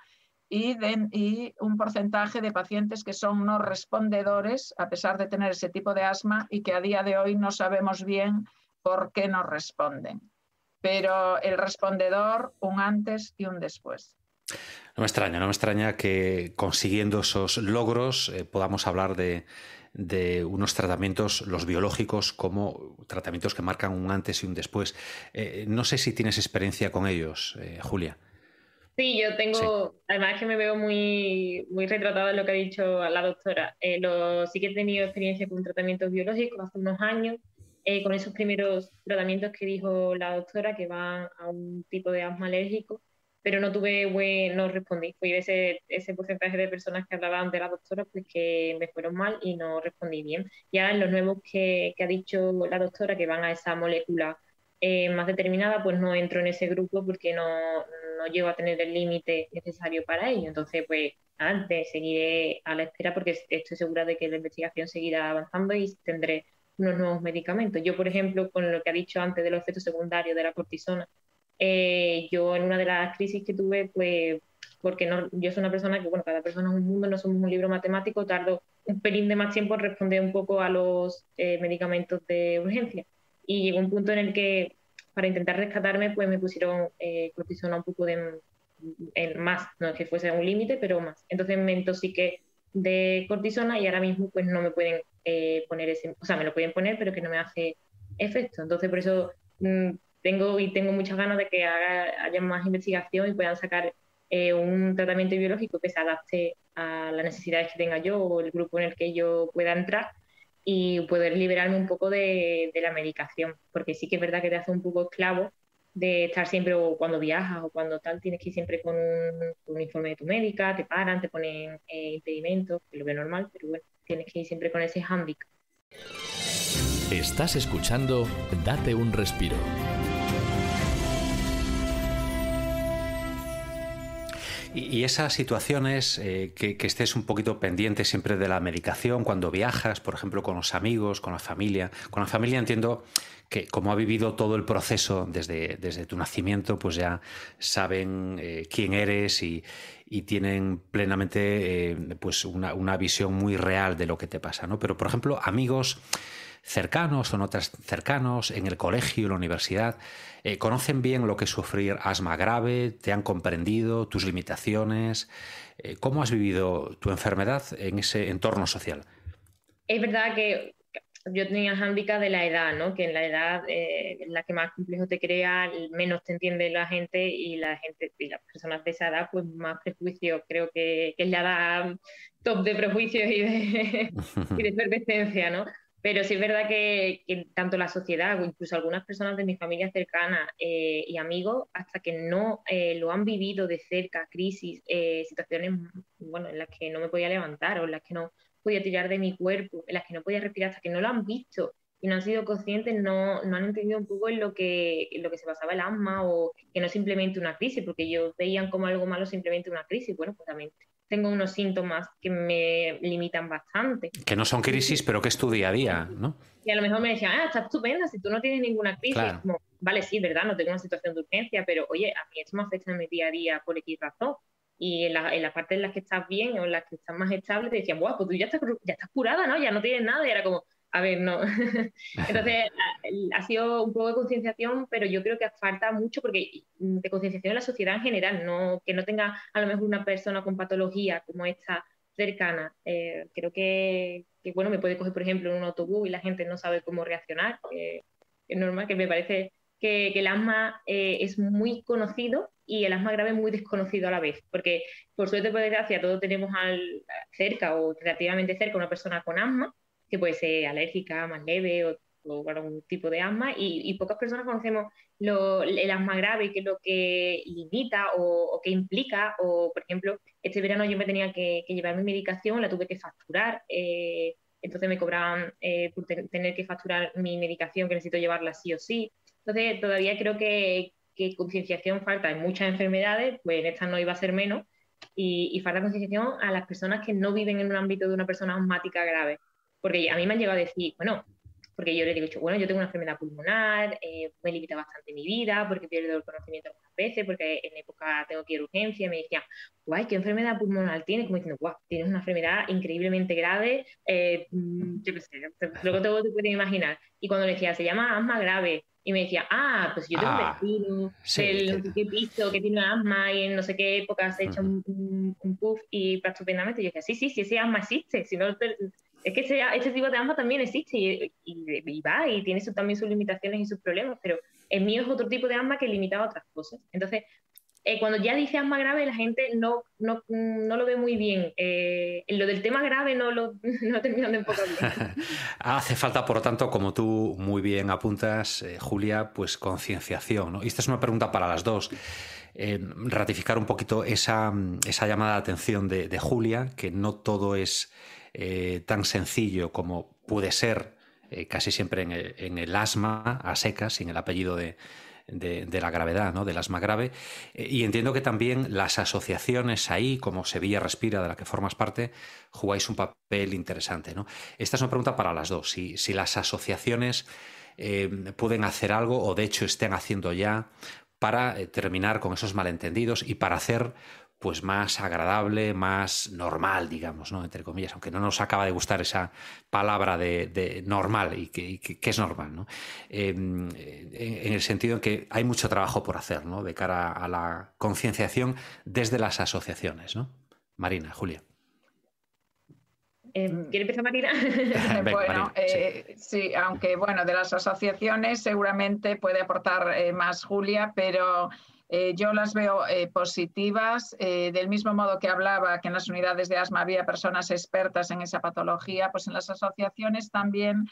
y un porcentaje de pacientes que son no respondedores, a pesar de tener ese tipo de asma, y que a día de hoy no sabemos bien por qué no responden. Pero el respondedor, un antes y un después. No me extraña que consiguiendo esos logros podamos hablar de de unos tratamientos, los biológicos, como tratamientos que marcan un antes y un después. No sé si tienes experiencia con ellos, Julia. Sí, yo tengo, además que me veo muy, muy retratada en lo que ha dicho la doctora. Sí que he tenido experiencia con tratamientos biológicos hace unos años, con esos primeros tratamientos que dijo la doctora, que van a un tipo de asma alérgico, pero no respondí. Fui de ese porcentaje de personas que hablaban de la doctora, pues que me fueron mal y no respondí bien. Ya en los nuevos que ha dicho la doctora, que van a esa molécula más determinada, pues no entro en ese grupo porque no llego a tener el límite necesario para ello. Entonces, pues antes seguiré a la espera porque estoy segura de que la investigación seguirá avanzando y tendré unos nuevos medicamentos. Yo, por ejemplo, con lo que ha dicho antes de los efectos secundarios de la cortisona, yo en una de las crisis que tuve, pues porque yo soy una persona que, bueno, cada persona es un mundo, no somos un libro matemático, tardo un pelín de más tiempo en responder un poco a los medicamentos de urgencia. Y llegó un punto en el que, para intentar rescatarme, pues me pusieron cortisona un poco más, no es que fuese un límite, pero más. Entonces me intoxiqué de cortisona y ahora mismo pues no me pueden poner o sea, me lo pueden poner, pero que no me hace efecto. Entonces por eso tengo muchas ganas de que haya más investigación y puedan sacar un tratamiento biológico que se adapte a las necesidades que tenga yo o el grupo en el que yo pueda entrar, y poder liberarme un poco de la medicación, porque sí que es verdad que te hace un poco esclavo de estar siempre, o cuando viajas o cuando tal, tienes que ir siempre con un informe de tu médica, te paran, te ponen impedimentos, que lo veo normal, pero bueno, tienes que ir siempre con ese hándicap. Estás escuchando Date un respiro. Y esas situaciones que estés un poquito pendiente siempre de la medicación cuando viajas, por ejemplo, con los amigos, con la familia. Con la familia entiendo que como ha vivido todo el proceso desde tu nacimiento, pues ya saben quién eres y tienen plenamente pues una visión muy real de lo que te pasa, ¿no? Pero, por ejemplo, amigos cercanos o no tan cercanos, en el colegio, en la universidad, conocen bien lo que es sufrir asma grave, te han comprendido tus limitaciones. ¿Cómo has vivido tu enfermedad en ese entorno social? Es verdad que yo tenía el hándicap de la edad, ¿no? Que en la edad en la que más complejo te crea, menos te entiende la gente y las personas de esa edad, pues más prejuicios. Creo que es la edad top de prejuicios y de efervescencia, ¿no? Pero sí es verdad que tanto la sociedad o incluso algunas personas de mi familia cercana y amigos, hasta que no lo han vivido de cerca, crisis, situaciones, bueno, en las que no me podía levantar o en las que no podía tirar de mi cuerpo, en las que no podía respirar, hasta que no lo han visto y no han sido conscientes, no han entendido un poco en lo que se basaba el asma, o que no es simplemente una crisis, porque ellos veían como algo malo simplemente una crisis. Bueno, pues también tengo unos síntomas que me limitan bastante. Que no son crisis, pero que es tu día a día, ¿no? Y a lo mejor me decían, está estupenda, si tú no tienes ninguna crisis. Claro. Como, vale, sí, verdad, no tengo una situación de urgencia, pero oye, a mí esto me afecta en mi día a día por X razón. Y en la parte en las que estás bien o en las que estás más estable, te decían, pues tú ya estás curada, ¿no? Ya no tienes nada. Y era como, a ver, no. Entonces, ha sido un poco de concienciación, pero yo creo que falta mucho, porque de concienciación en la sociedad en general, no que no tenga a lo mejor una persona con patología como esta cercana. Creo que, bueno, me puede coger, por ejemplo, en un autobús y la gente no sabe cómo reaccionar. Es normal, que me parece que el asma es muy conocido y el asma grave es muy desconocido a la vez, porque por suerte, por desgracia, todos tenemos cerca o relativamente cerca una persona con asma, que puede ser alérgica, más leve o algún tipo de asma, y pocas personas conocemos el asma grave, qué es lo que limita o qué implica. O, por ejemplo, este verano yo me tenía que llevar mi medicación, la tuve que facturar, entonces me cobraban por tener que facturar mi medicación, que necesito llevarla sí o sí. Entonces todavía creo que concienciación falta en muchas enfermedades, pues en esta no iba a ser menos, y falta concienciación a las personas que no viven en un ámbito de una persona asmática grave. Porque a mí me han llegado a decir, bueno, porque yo les digo, bueno, yo tengo una enfermedad pulmonar, me limita bastante mi vida, porque pierdo el conocimiento algunas veces, porque en época tengo que ir a urgencia, y me decían, guay, ¿qué enfermedad pulmonar tienes? Como diciendo, guau, tienes una enfermedad increíblemente grave, yo qué sé, luego te puedes imaginar. Y cuando le decía, se llama asma grave, y me decía, pues yo tengo un vecino del no sé qué piso que tiene asma y en no sé qué época se ha hecho un puff y para estupendamente. Y yo decía, sí, ese asma existe, si no Es que este tipo de asma también existe y va y tiene también sus limitaciones y sus problemas, pero el mío es otro tipo de asma que limitaba otras cosas. Entonces, cuando ya dice asma grave, la gente no lo ve muy bien. Lo del tema grave no terminan de enfocar bien. Hace falta, por lo tanto, como tú muy bien apuntas, Julia, pues concienciación, ¿no? Y esta es una pregunta para las dos. Ratificar un poquito esa llamada de atención de Julia, que no todo es tan sencillo como puede ser casi siempre en el asma a secas, sin el apellido de la gravedad, ¿no? Del asma grave. Y entiendo que también las asociaciones ahí, como Sevilla Respira, de la que formas parte, jugáis un papel interesante, ¿no? Esta es una pregunta para las dos. Si las asociaciones pueden hacer algo, o de hecho estén haciendo ya, para terminar con esos malentendidos y para hacer pues más agradable, más normal, digamos, ¿no? Entre comillas, aunque no nos acaba de gustar esa palabra de normal y que es normal, ¿no? En el sentido en que hay mucho trabajo por hacer, ¿no? De cara a la concienciación desde las asociaciones, ¿no? Marina, Julia. ¿Quiere empezar Marina? Venga, bueno, Marina, sí, aunque bueno, de las asociaciones seguramente puede aportar más Julia, pero yo las veo positivas, del mismo modo que hablaba que en las unidades de asma había personas expertas en esa patología, pues en las asociaciones también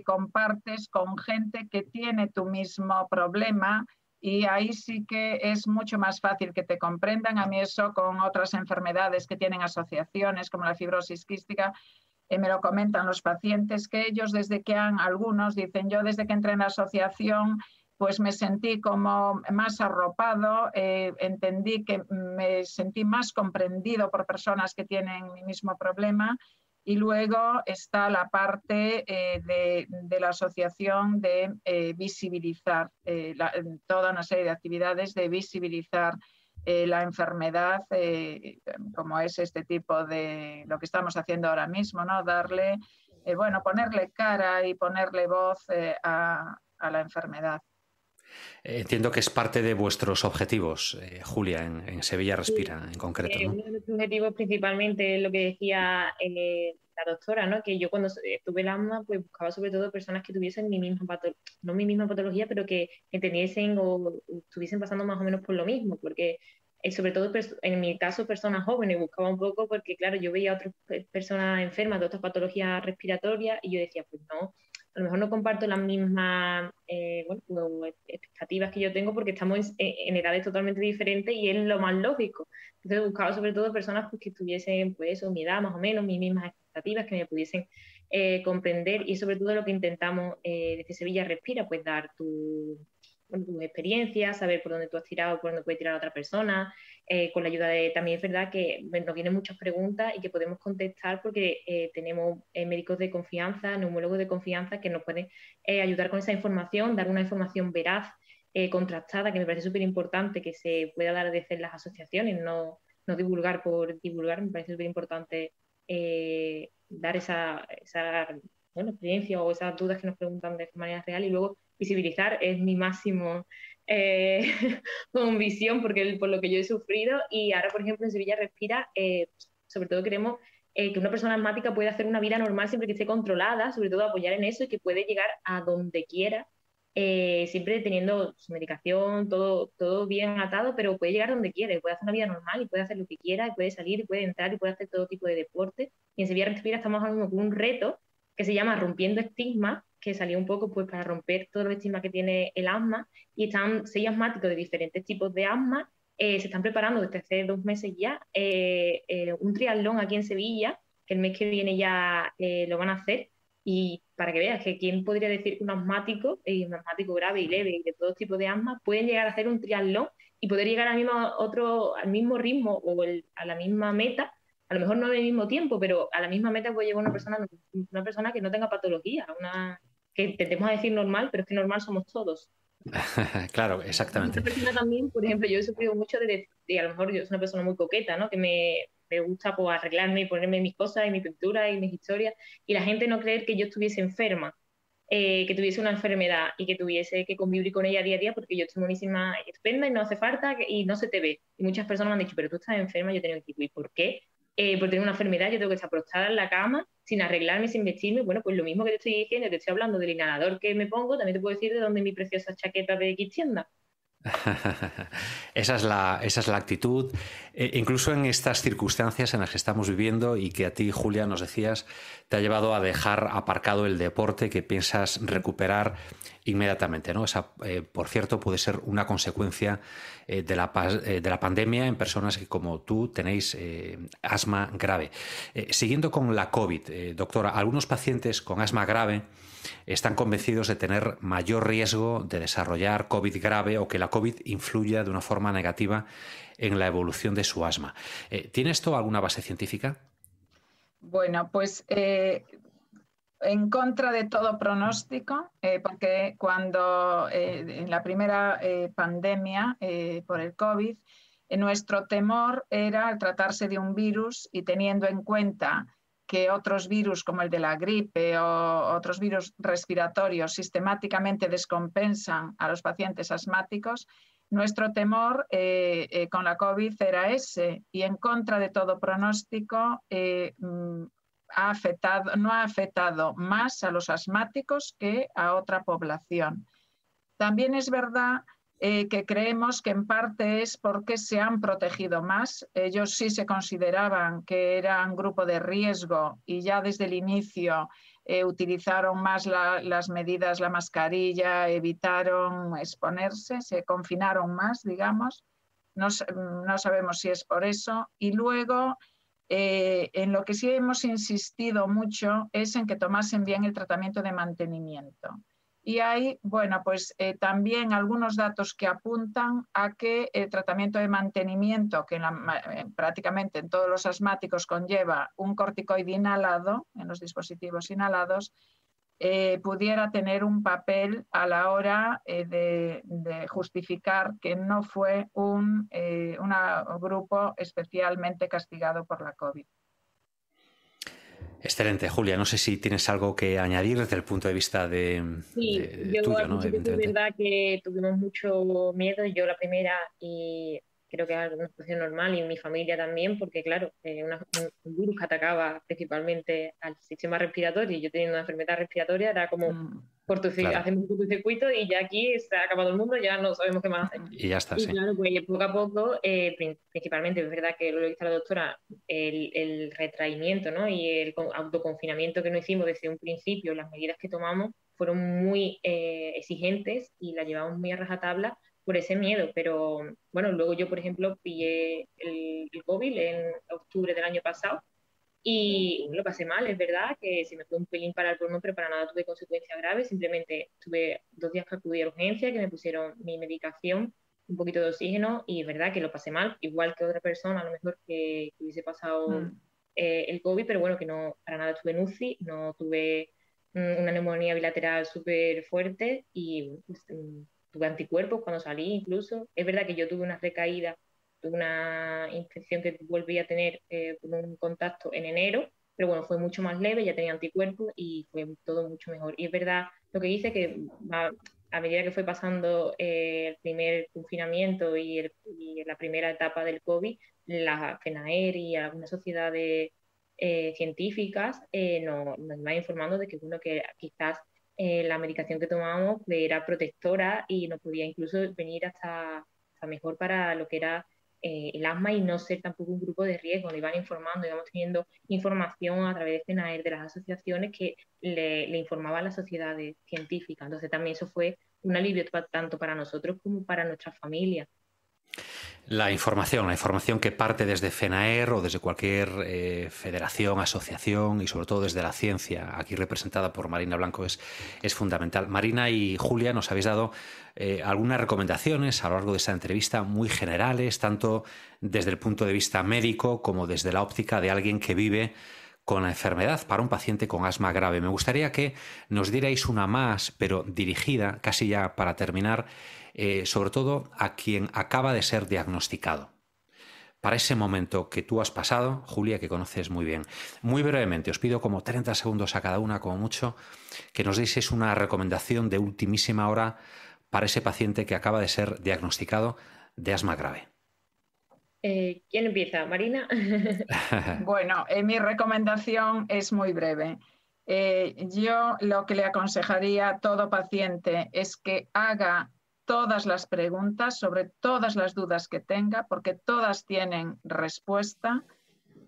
compartes con gente que tiene tu mismo problema. Y ahí sí que es mucho más fácil que te comprendan. A mí eso con otras enfermedades que tienen asociaciones, como la fibrosis quística, me lo comentan los pacientes, que ellos algunos dicen, yo desde que entré en la asociación, pues me sentí como más arropado, entendí que me sentí más comprendido por personas que tienen mi mismo problema. Y luego está la parte de la asociación de visibilizar toda una serie de actividades de visibilizar la enfermedad, como es este tipo de lo que estamos haciendo ahora mismo, ¿no? Darle, ponerle cara y ponerle voz a la enfermedad. Entiendo que es parte de vuestros objetivos, Julia, en Sevilla Respira, en concreto, ¿no? Uno de nuestros objetivos principalmente es lo que decía la doctora, ¿no? Que yo cuando tuve el asma, pues buscaba sobre todo personas que tuviesen no mi misma patología, pero que entendiesen o estuviesen pasando más o menos por lo mismo, porque sobre todo en mi caso personas jóvenes, buscaba un poco porque claro, yo veía a otras personas enfermas de otras patologías respiratorias y yo decía, pues no, a lo mejor no comparto las mismas expectativas que yo tengo porque estamos en edades totalmente diferentes y es lo más lógico. Entonces buscaba sobre todo personas pues, que tuviesen pues, mi edad más o menos, mis mismas expectativas, que me pudiesen comprender y sobre todo lo que intentamos desde Sevilla Respira, pues dar tus experiencias, saber por dónde tú has tirado, por dónde puede tirar otra persona, con la ayuda de, también es verdad que nos vienen muchas preguntas y que podemos contestar porque tenemos médicos de confianza, neumólogos de confianza que nos pueden ayudar con esa información, dar una información veraz, contrastada, que me parece súper importante que se pueda dar desde las asociaciones, no divulgar por divulgar, me parece súper importante dar esa experiencia o esas dudas que nos preguntan de manera real y luego visibilizar es mi máximo con visión por lo que yo he sufrido y ahora por ejemplo en Sevilla Respira sobre todo queremos que una persona asmática pueda hacer una vida normal siempre que esté controlada, sobre todo apoyar en eso y que puede llegar a donde quiera siempre teniendo su medicación, todo bien atado, pero puede llegar donde quiere, puede hacer una vida normal y puede hacer lo que quiera, y puede salir, y puede entrar y puede hacer todo tipo de deporte. Y en Sevilla Respira estamos ahora mismo con un reto que se llama Rompiendo Estigmas, que salió un poco pues para romper todo el estigma que tiene el asma, y están 6 asmáticos de diferentes tipos de asma, se están preparando desde hace 2 meses ya un triatlón aquí en Sevilla, que el mes que viene ya lo van a hacer, y para que veas que quién podría decir que un asmático grave y leve y de todo tipo de asma pueden llegar a hacer un triatlón y poder llegar al mismo ritmo o a la misma meta, a lo mejor no al mismo tiempo, pero a la misma meta puede llegar una persona que no tenga patología, que intentemos decir normal, pero es que normal somos todos. Claro, exactamente. Otra persona también, por ejemplo, yo he sufrido mucho de a lo mejor yo soy una persona muy coqueta, ¿no? Que me gusta pues, arreglarme y ponerme mis cosas y mi pintura y mis historias, y la gente no creer que yo estuviese enferma, que tuviese una enfermedad y que tuviese que convivir con ella día a día porque yo estoy buenísima, estupenda y no hace falta y no se te ve. Y muchas personas me han dicho, pero tú estás enferma, yo he tenido que decir, ¿y por qué? por tener una enfermedad, yo tengo que estar postrada en la cama, sin arreglarme, sin vestirme. Bueno, pues lo mismo que te estoy diciendo, te estoy hablando del inhalador que me pongo, también te puedo decir de dónde es mi preciosa chaqueta de X tienda. Esa es la actitud, incluso en estas circunstancias en las que estamos viviendo y que a ti, Julia, nos decías, te ha llevado a dejar aparcado el deporte que piensas recuperar inmediatamente, ¿no? Esa, por cierto, puede ser una consecuencia de la pandemia en personas que, como tú, tenéis asma grave. Siguiendo con la COVID, doctora, algunos pacientes con asma grave están convencidos de tener mayor riesgo de desarrollar COVID grave o que la COVID influya de una forma negativa en la evolución de su asma. ¿Tiene esto alguna base científica? Bueno, pues en contra de todo pronóstico, porque cuando en la primera pandemia por el COVID, nuestro temor era, al tratarse de un virus y teniendo en cuenta que otros virus como el de la gripe o otros virus respiratorios sistemáticamente descompensan a los pacientes asmáticos, nuestro temor con la COVID era ese, y en contra de todo pronóstico no ha afectado más a los asmáticos que a otra población. También es verdad que creemos que en parte es porque se han protegido más. Ellos sí se consideraban que eran grupo de riesgo y ya desde el inicio utilizaron más las medidas, la mascarilla, evitaron exponerse, se confinaron más, digamos. No sabemos si es por eso. Y luego, en lo que sí hemos insistido mucho es en que tomasen bien el tratamiento de mantenimiento. Y hay, bueno, pues también algunos datos que apuntan a que el tratamiento de mantenimiento, que prácticamente en todos los asmáticos conlleva un corticoide inhalado, en los dispositivos inhalados, pudiera tener un papel a la hora de justificar que no fue un grupo especialmente castigado por la COVID. Excelente, Julia. No sé si tienes algo que añadir desde el punto de vista tuyo, ¿no? Es verdad que tuvimos mucho miedo, yo la primera, y creo que es una situación normal, y mi familia también, porque claro, un virus que atacaba principalmente al sistema respiratorio, y yo teniendo una enfermedad respiratoria, era como hacemos un cortocircuito y ya aquí se ha acabado el mundo, ya no sabemos qué más hacer. Y ya está, y sí. Claro, pues poco a poco, principalmente, es verdad que lo dice la doctora, el retraimiento, ¿no? Y el autoconfinamiento que nos hicimos desde un principio, las medidas que tomamos fueron muy exigentes y las llevamos muy a rajatabla por ese miedo. Pero bueno, luego yo, por ejemplo, pillé el COVID en octubre del año pasado y lo pasé mal. Es verdad que se me fue un pelín para el pulmón, pero para nada tuve consecuencias graves. Simplemente tuve 2 días que acudí a urgencia, que me pusieron mi medicación, un poquito de oxígeno, y es verdad que lo pasé mal, igual que otra persona a lo mejor que hubiese pasado el COVID, pero bueno, que no, para nada estuve en UCI, no tuve una neumonía bilateral súper fuerte y pues, tuve anticuerpos cuando salí incluso. Es verdad que yo tuve una recaída, tuve una infección que volví a tener por un contacto en enero, pero bueno, fue mucho más leve, ya tenía anticuerpos y fue todo mucho mejor. Y es verdad lo que dice, que a medida que fue pasando el primer confinamiento y la primera etapa del COVID, la FENAER y algunas sociedades científicas nos iban informando de que, bueno, que quizás la medicación que tomábamos era protectora y nos podía incluso venir hasta mejor para lo que era el asma y no ser tampoco un grupo de riesgo. Nos iban informando, íbamos teniendo información a través de FENAER, de las asociaciones que le informaban a las sociedades científicas. Entonces también eso fue un alivio tanto para nosotros como para nuestra familia. La información que parte desde FENAER o desde cualquier federación, asociación y sobre todo desde la ciencia, aquí representada por Marina Blanco, es fundamental. Marina y Julia, nos habéis dado algunas recomendaciones a lo largo de esta entrevista muy generales, tanto desde el punto de vista médico como desde la óptica de alguien que vive con la enfermedad para un paciente con asma grave. Me gustaría que nos dierais una más, pero dirigida, casi ya para terminar, sobre todo a quien acaba de ser diagnosticado. Para ese momento que tú has pasado, Julia, que conoces muy bien. Muy brevemente, os pido como 30 segundos a cada una, como mucho, que nos deis una recomendación de ultimísima hora para ese paciente que acaba de ser diagnosticado de asma grave. ¿Quién empieza? ¿Marina? Bueno, mi recomendación es muy breve. Yo lo que le aconsejaría a todo paciente es que haga todas las preguntas sobre todas las dudas que tenga, porque todas tienen respuesta,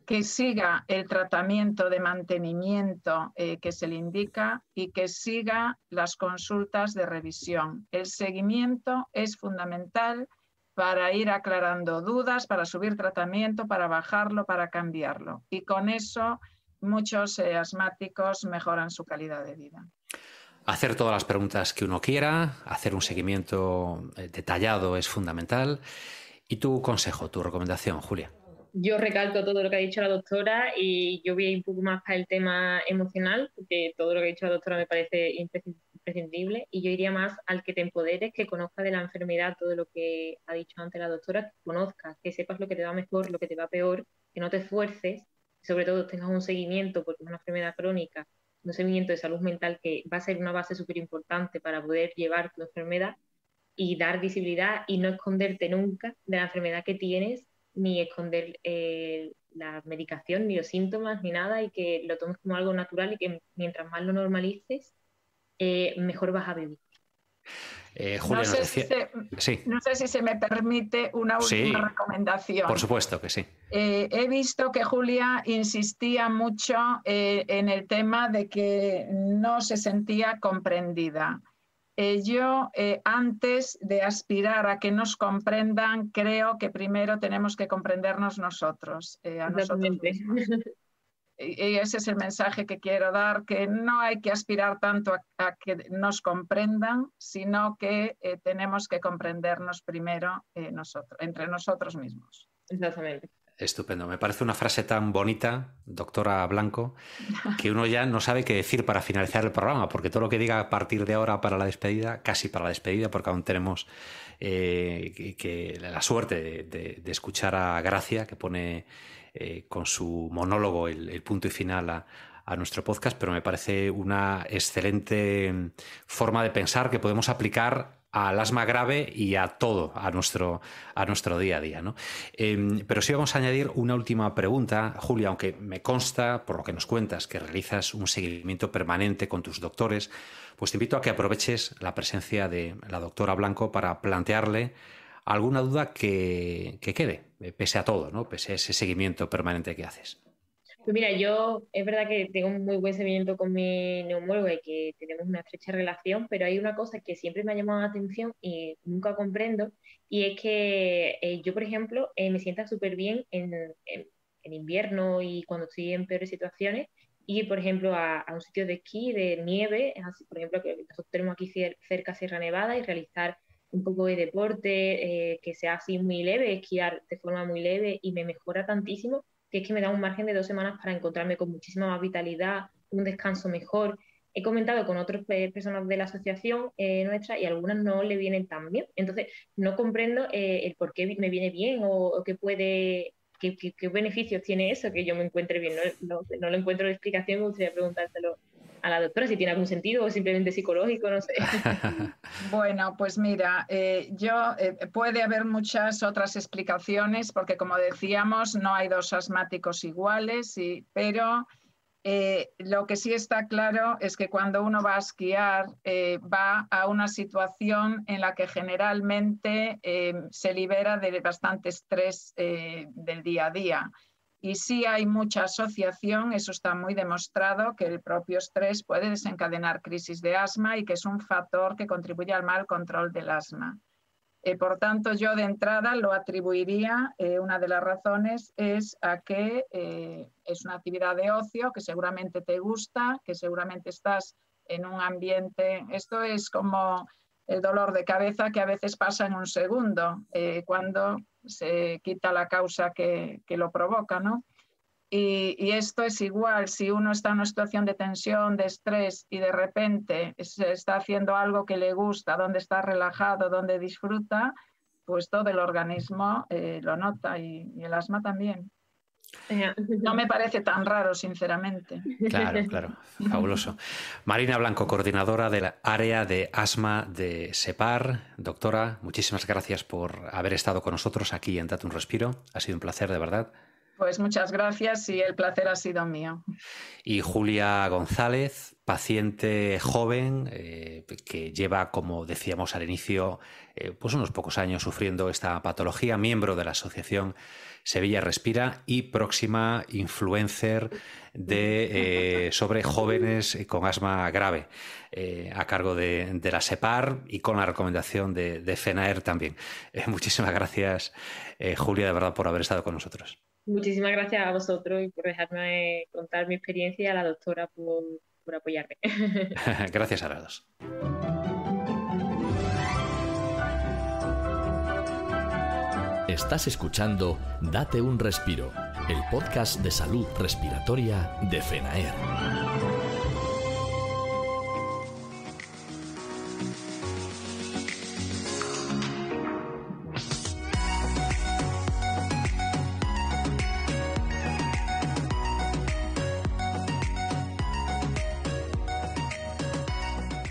que siga el tratamiento de mantenimiento que se le indica y que siga las consultas de revisión. El seguimiento es fundamental para ir aclarando dudas, para subir tratamiento, para bajarlo, para cambiarlo. Y con eso muchos asmáticos mejoran su calidad de vida. Hacer todas las preguntas que uno quiera, hacer un seguimiento detallado es fundamental. ¿Y tu consejo, tu recomendación, Julia? Yo recalco todo lo que ha dicho la doctora y yo voy a ir un poco más para el tema emocional, porque todo lo que ha dicho la doctora me parece imprescindible, y yo iría más al que te empoderes, que conozcas de la enfermedad todo lo que ha dicho antes la doctora, que conozcas, que sepas lo que te va mejor, lo que te va peor, que no te esfuerces, y sobre todo tengas un seguimiento, porque es una enfermedad crónica, un seguimiento de salud mental que va a ser una base súper importante para poder llevar tu enfermedad y dar visibilidad y no esconderte nunca de la enfermedad que tienes, ni esconder la medicación, ni los síntomas, ni nada, y que lo tomes como algo natural y que mientras más lo normalices, mejor vas a vivir. Julia, no sé si se me permite una última recomendación. Por supuesto que sí. He visto que Julia insistía mucho en el tema de que no se sentía comprendida. Yo, antes de aspirar a que nos comprendan, creo que primero tenemos que comprendernos nosotros, a nosotros mismos. Y ese es el mensaje que quiero dar, que no hay que aspirar tanto a que nos comprendan, sino que tenemos que comprendernos primero entre nosotros mismos. Exactamente. Estupendo. Me parece una frase tan bonita, doctora Blanco, que uno ya no sabe qué decir para finalizar el programa, porque todo lo que diga a partir de ahora para la despedida, casi para la despedida, porque aún tenemos la suerte de escuchar a Gracia, que pone con su monólogo el punto y final a nuestro podcast, pero me parece una excelente forma de pensar que podemos aplicar al asma grave y a todo, a nuestro día a día, ¿no? Pero sí vamos a añadir una última pregunta, Julia, aunque me consta, por lo que nos cuentas, que realizas un seguimiento permanente con tus doctores, pues te invito a que aproveches la presencia de la doctora Blanco para plantearle alguna duda que quede, pese a todo, ¿no? Pese a ese seguimiento permanente que haces. Pues mira, yo es verdad que tengo un muy buen seguimiento con mi neumóloga y que tenemos una estrecha relación, pero hay una cosa que siempre me ha llamado la atención y nunca comprendo, y es que yo, por ejemplo, me sienta súper bien en invierno y cuando estoy en peores situaciones, ir, por ejemplo, a un sitio de esquí, de nieve, así, por ejemplo, que nosotros tenemos aquí cerca Sierra Nevada, y realizar un poco de deporte que sea así muy leve, esquiar de forma muy leve, y me mejora tantísimo, que es que me da un margen de 2 semanas para encontrarme con muchísima más vitalidad, un descanso mejor. He comentado con otras personas de la asociación nuestra y algunas no le vienen tan bien. Entonces, no comprendo el por qué me viene bien o qué beneficios tiene eso, que yo me encuentre bien. No le encuentro la explicación, me gustaría preguntárselo a la doctora si tiene algún sentido o simplemente psicológico, no sé. Bueno, pues mira, puede haber muchas otras explicaciones porque, como decíamos, no hay dos asmáticos iguales, pero lo que sí está claro es que cuando uno va a esquiar va a una situación en la que generalmente se libera de bastante estrés del día a día. Y sí hay mucha asociación, eso está muy demostrado, que el propio estrés puede desencadenar crisis de asma y que es un factor que contribuye al mal control del asma. Por tanto, yo de entrada lo atribuiría, una de las razones es a que es una actividad de ocio que seguramente te gusta, que seguramente estás en un ambiente, esto es como el dolor de cabeza que a veces pasa en un segundo, cuando se quita la causa que lo provoca, ¿no? Y esto es igual, si uno está en una situación de tensión, de estrés y de repente se está haciendo algo que le gusta, donde está relajado, donde disfruta, pues todo el organismo lo nota y el asma también. No me parece tan raro, sinceramente. Claro, fabuloso. Marina Blanco, coordinadora del área de asma de SEPAR. Doctora, muchísimas gracias por haber estado con nosotros aquí en Date un Respiro. Ha sido un placer, de verdad. Pues muchas gracias y el placer ha sido mío. Y Julia González, paciente joven que lleva, como decíamos al inicio, pues unos pocos años sufriendo esta patología, miembro de la asociación Sevilla Respira y próxima influencer sobre jóvenes con asma grave, a cargo de la SEPAR y con la recomendación de FENAER también. Muchísimas gracias, Julia, de verdad, por haber estado con nosotros. Muchísimas gracias a vosotros y por dejarme contar mi experiencia y a la doctora por apoyarme. Gracias a las dos. Estás escuchando Date un Respiro, el podcast de salud respiratoria de FENAER.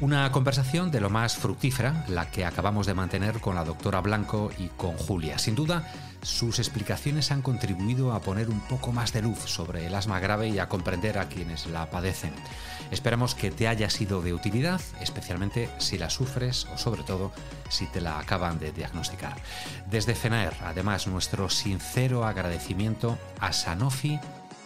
Una conversación de lo más fructífera, la que acabamos de mantener con la doctora Blanco y con Julia. Sin duda, sus explicaciones han contribuido a poner un poco más de luz sobre el asma grave y a comprender a quienes la padecen. Esperamos que te haya sido de utilidad, especialmente si la sufres o sobre todo si te la acaban de diagnosticar. Desde FENAER, además, nuestro sincero agradecimiento a Sanofi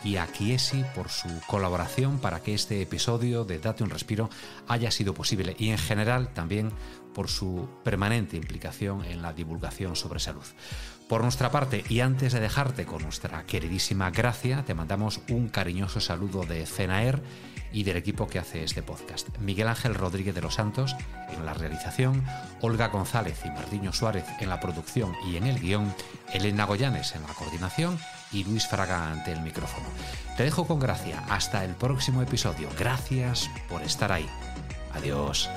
y a Chiesi por su colaboración para que este episodio de Date un Respiro haya sido posible y en general también por su permanente implicación en la divulgación sobre salud. Por nuestra parte, y antes de dejarte con nuestra queridísima Gracia, te mandamos un cariñoso saludo de FENAER y del equipo que hace este podcast. Miguel Ángel Rodríguez de los Santos en la realización, Olga González y Martiño Suárez en la producción y en el guión, Elena Goyanes en la coordinación y Luis Fraga ante el micrófono. Te dejo con Gracia. Hasta el próximo episodio. Gracias por estar ahí. Adiós.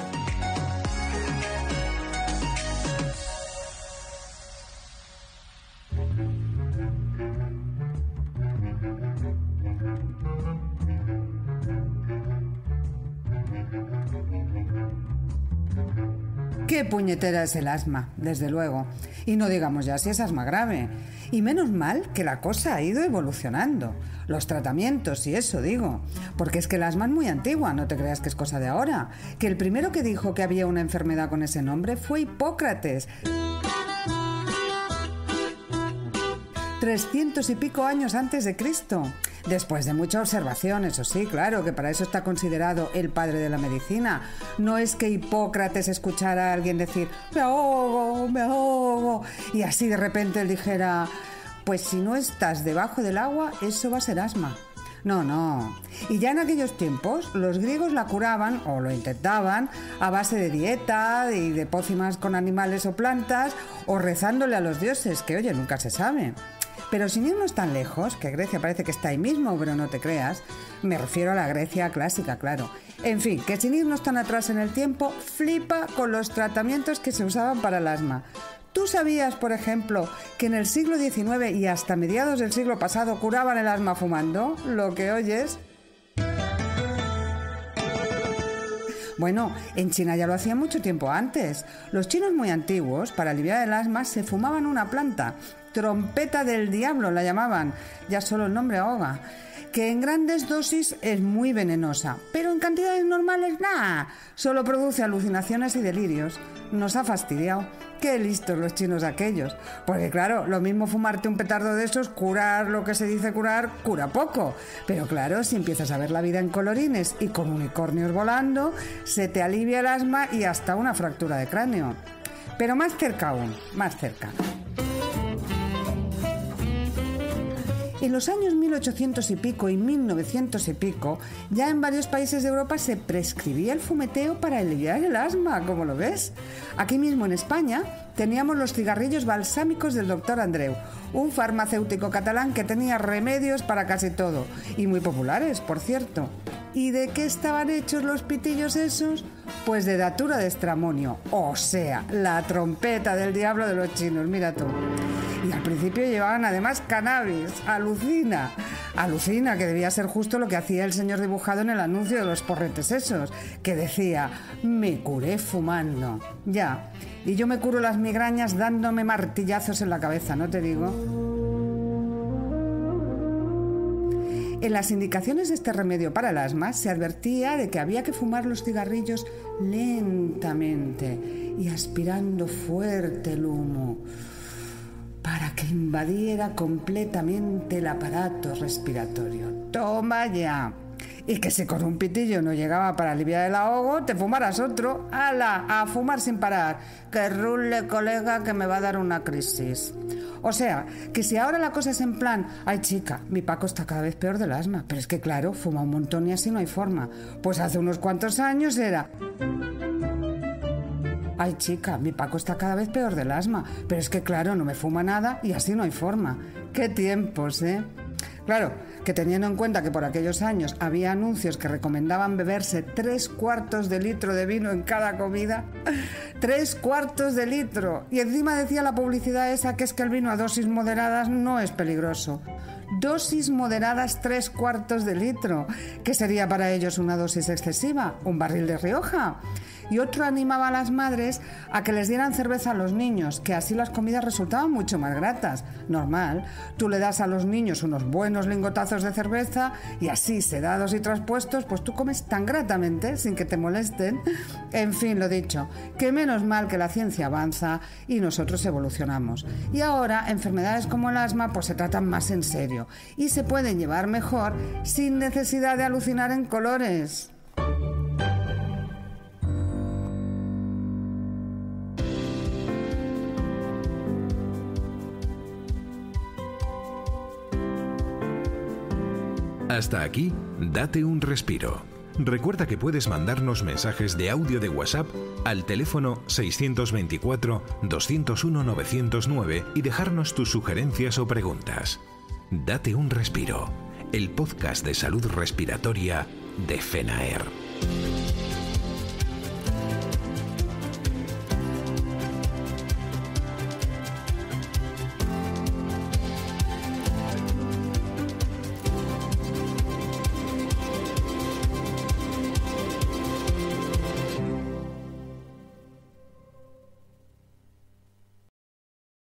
Qué puñetera es el asma, desde luego. Y no digamos ya si es asma grave. Y menos mal que la cosa ha ido evolucionando. Los tratamientos y eso digo. Porque es que el asma es muy antigua, no te creas que es cosa de ahora. Que el primero que dijo que había una enfermedad con ese nombre fue Hipócrates. 300 y pico años antes de Cristo. Después de mucha observación, eso sí, claro, que para eso está considerado el padre de la medicina. No es que Hipócrates escuchara a alguien decir me ahogo, y así de repente él dijera, pues si no estás debajo del agua, eso va a ser asma. No. Y ya en aquellos tiempos los griegos la curaban, o lo intentaban, a base de dieta y de pócimas con animales o plantas, o rezándole a los dioses, que oye, nunca se sabe. Pero sin irnos tan lejos, que Grecia parece que está ahí mismo, pero no te creas, me refiero a la Grecia clásica, claro. En fin, que sin irnos tan atrás en el tiempo, flipa con los tratamientos que se usaban para el asma. ¿Tú sabías, por ejemplo, que en el siglo XIX y hasta mediados del siglo pasado curaban el asma fumando? Lo que oyes. Bueno, en China ya lo hacían mucho tiempo antes. Los chinos muy antiguos, para aliviar el asma, se fumaban una planta. Trompeta del diablo la llamaban, ya solo el nombre ahoga, que en grandes dosis es muy venenosa, pero en cantidades normales nada, solo produce alucinaciones y delirios. Nos ha fastidiado. Qué listos los chinos aquellos, porque claro, lo mismo fumarte un petardo de esos, curar lo que se dice curar, cura poco, pero claro, si empiezas a ver la vida en colorines y con unicornios volando, se te alivia el asma y hasta una fractura de cráneo. Pero más cerca aún, más cerca. En los años 1800 y pico y 1900 y pico, ya en varios países de Europa se prescribía el fumeteo para aliviar el asma, como lo ves. Aquí mismo en España teníamos los cigarrillos balsámicos del doctor Andreu, un farmacéutico catalán que tenía remedios para casi todo, y muy populares, por cierto. ¿Y de qué estaban hechos los pitillos esos? Pues de datura de estramonio, o sea, la trompeta del diablo de los chinos, mira tú. Y al principio llevaban además cannabis. Alucina que debía ser justo lo que hacía el señor dibujado en el anuncio de los porretes esos, que decía: me curé fumando. Ya, y yo me curo las migrañas dándome martillazos en la cabeza, ¿no te digo? En las indicaciones de este remedio para el asma se advertía de que había que fumar los cigarrillos lentamente y aspirando fuerte el humo para que invadiera completamente el aparato respiratorio. ¡Toma ya! Y que si con un pitillo no llegaba para aliviar el ahogo, te fumaras otro. ¡Hala! A fumar sin parar. Que rule, colega, que me va a dar una crisis. O sea, que si ahora la cosa es en plan: ay chica, mi Paco está cada vez peor del asma. Pero es que claro, fuma un montón y así no hay forma. Pues hace unos cuantos años era: ay chica, mi Paco está cada vez peor del asma. Pero es que claro, no me fuma nada y así no hay forma. ¡Qué tiempos, eh! Claro, que teniendo en cuenta que por aquellos años había anuncios que recomendaban beberse 3/4 de litro de vino en cada comida. 3/4 de litro. Y encima decía la publicidad esa que es que el vino a dosis moderadas no es peligroso. Dosis moderadas 3/4 de litro. ¿Qué sería para ellos una dosis excesiva? ¿Un barril de Rioja? Y otro animaba a las madres a que les dieran cerveza a los niños, que así las comidas resultaban mucho más gratas. Normal, tú le das a los niños unos buenos lingotazos de cerveza y así, sedados y traspuestos, pues tú comes tan gratamente sin que te molesten. En fin, lo dicho, que menos mal que la ciencia avanza y nosotros evolucionamos. Y ahora, enfermedades como el asma pues se tratan más en serio y se pueden llevar mejor sin necesidad de alucinar en colores. Hasta aquí, Date un respiro. Recuerda que puedes mandarnos mensajes de audio de WhatsApp al teléfono 624-201-909 y dejarnos tus sugerencias o preguntas. Date un respiro, el podcast de salud respiratoria de FENAER.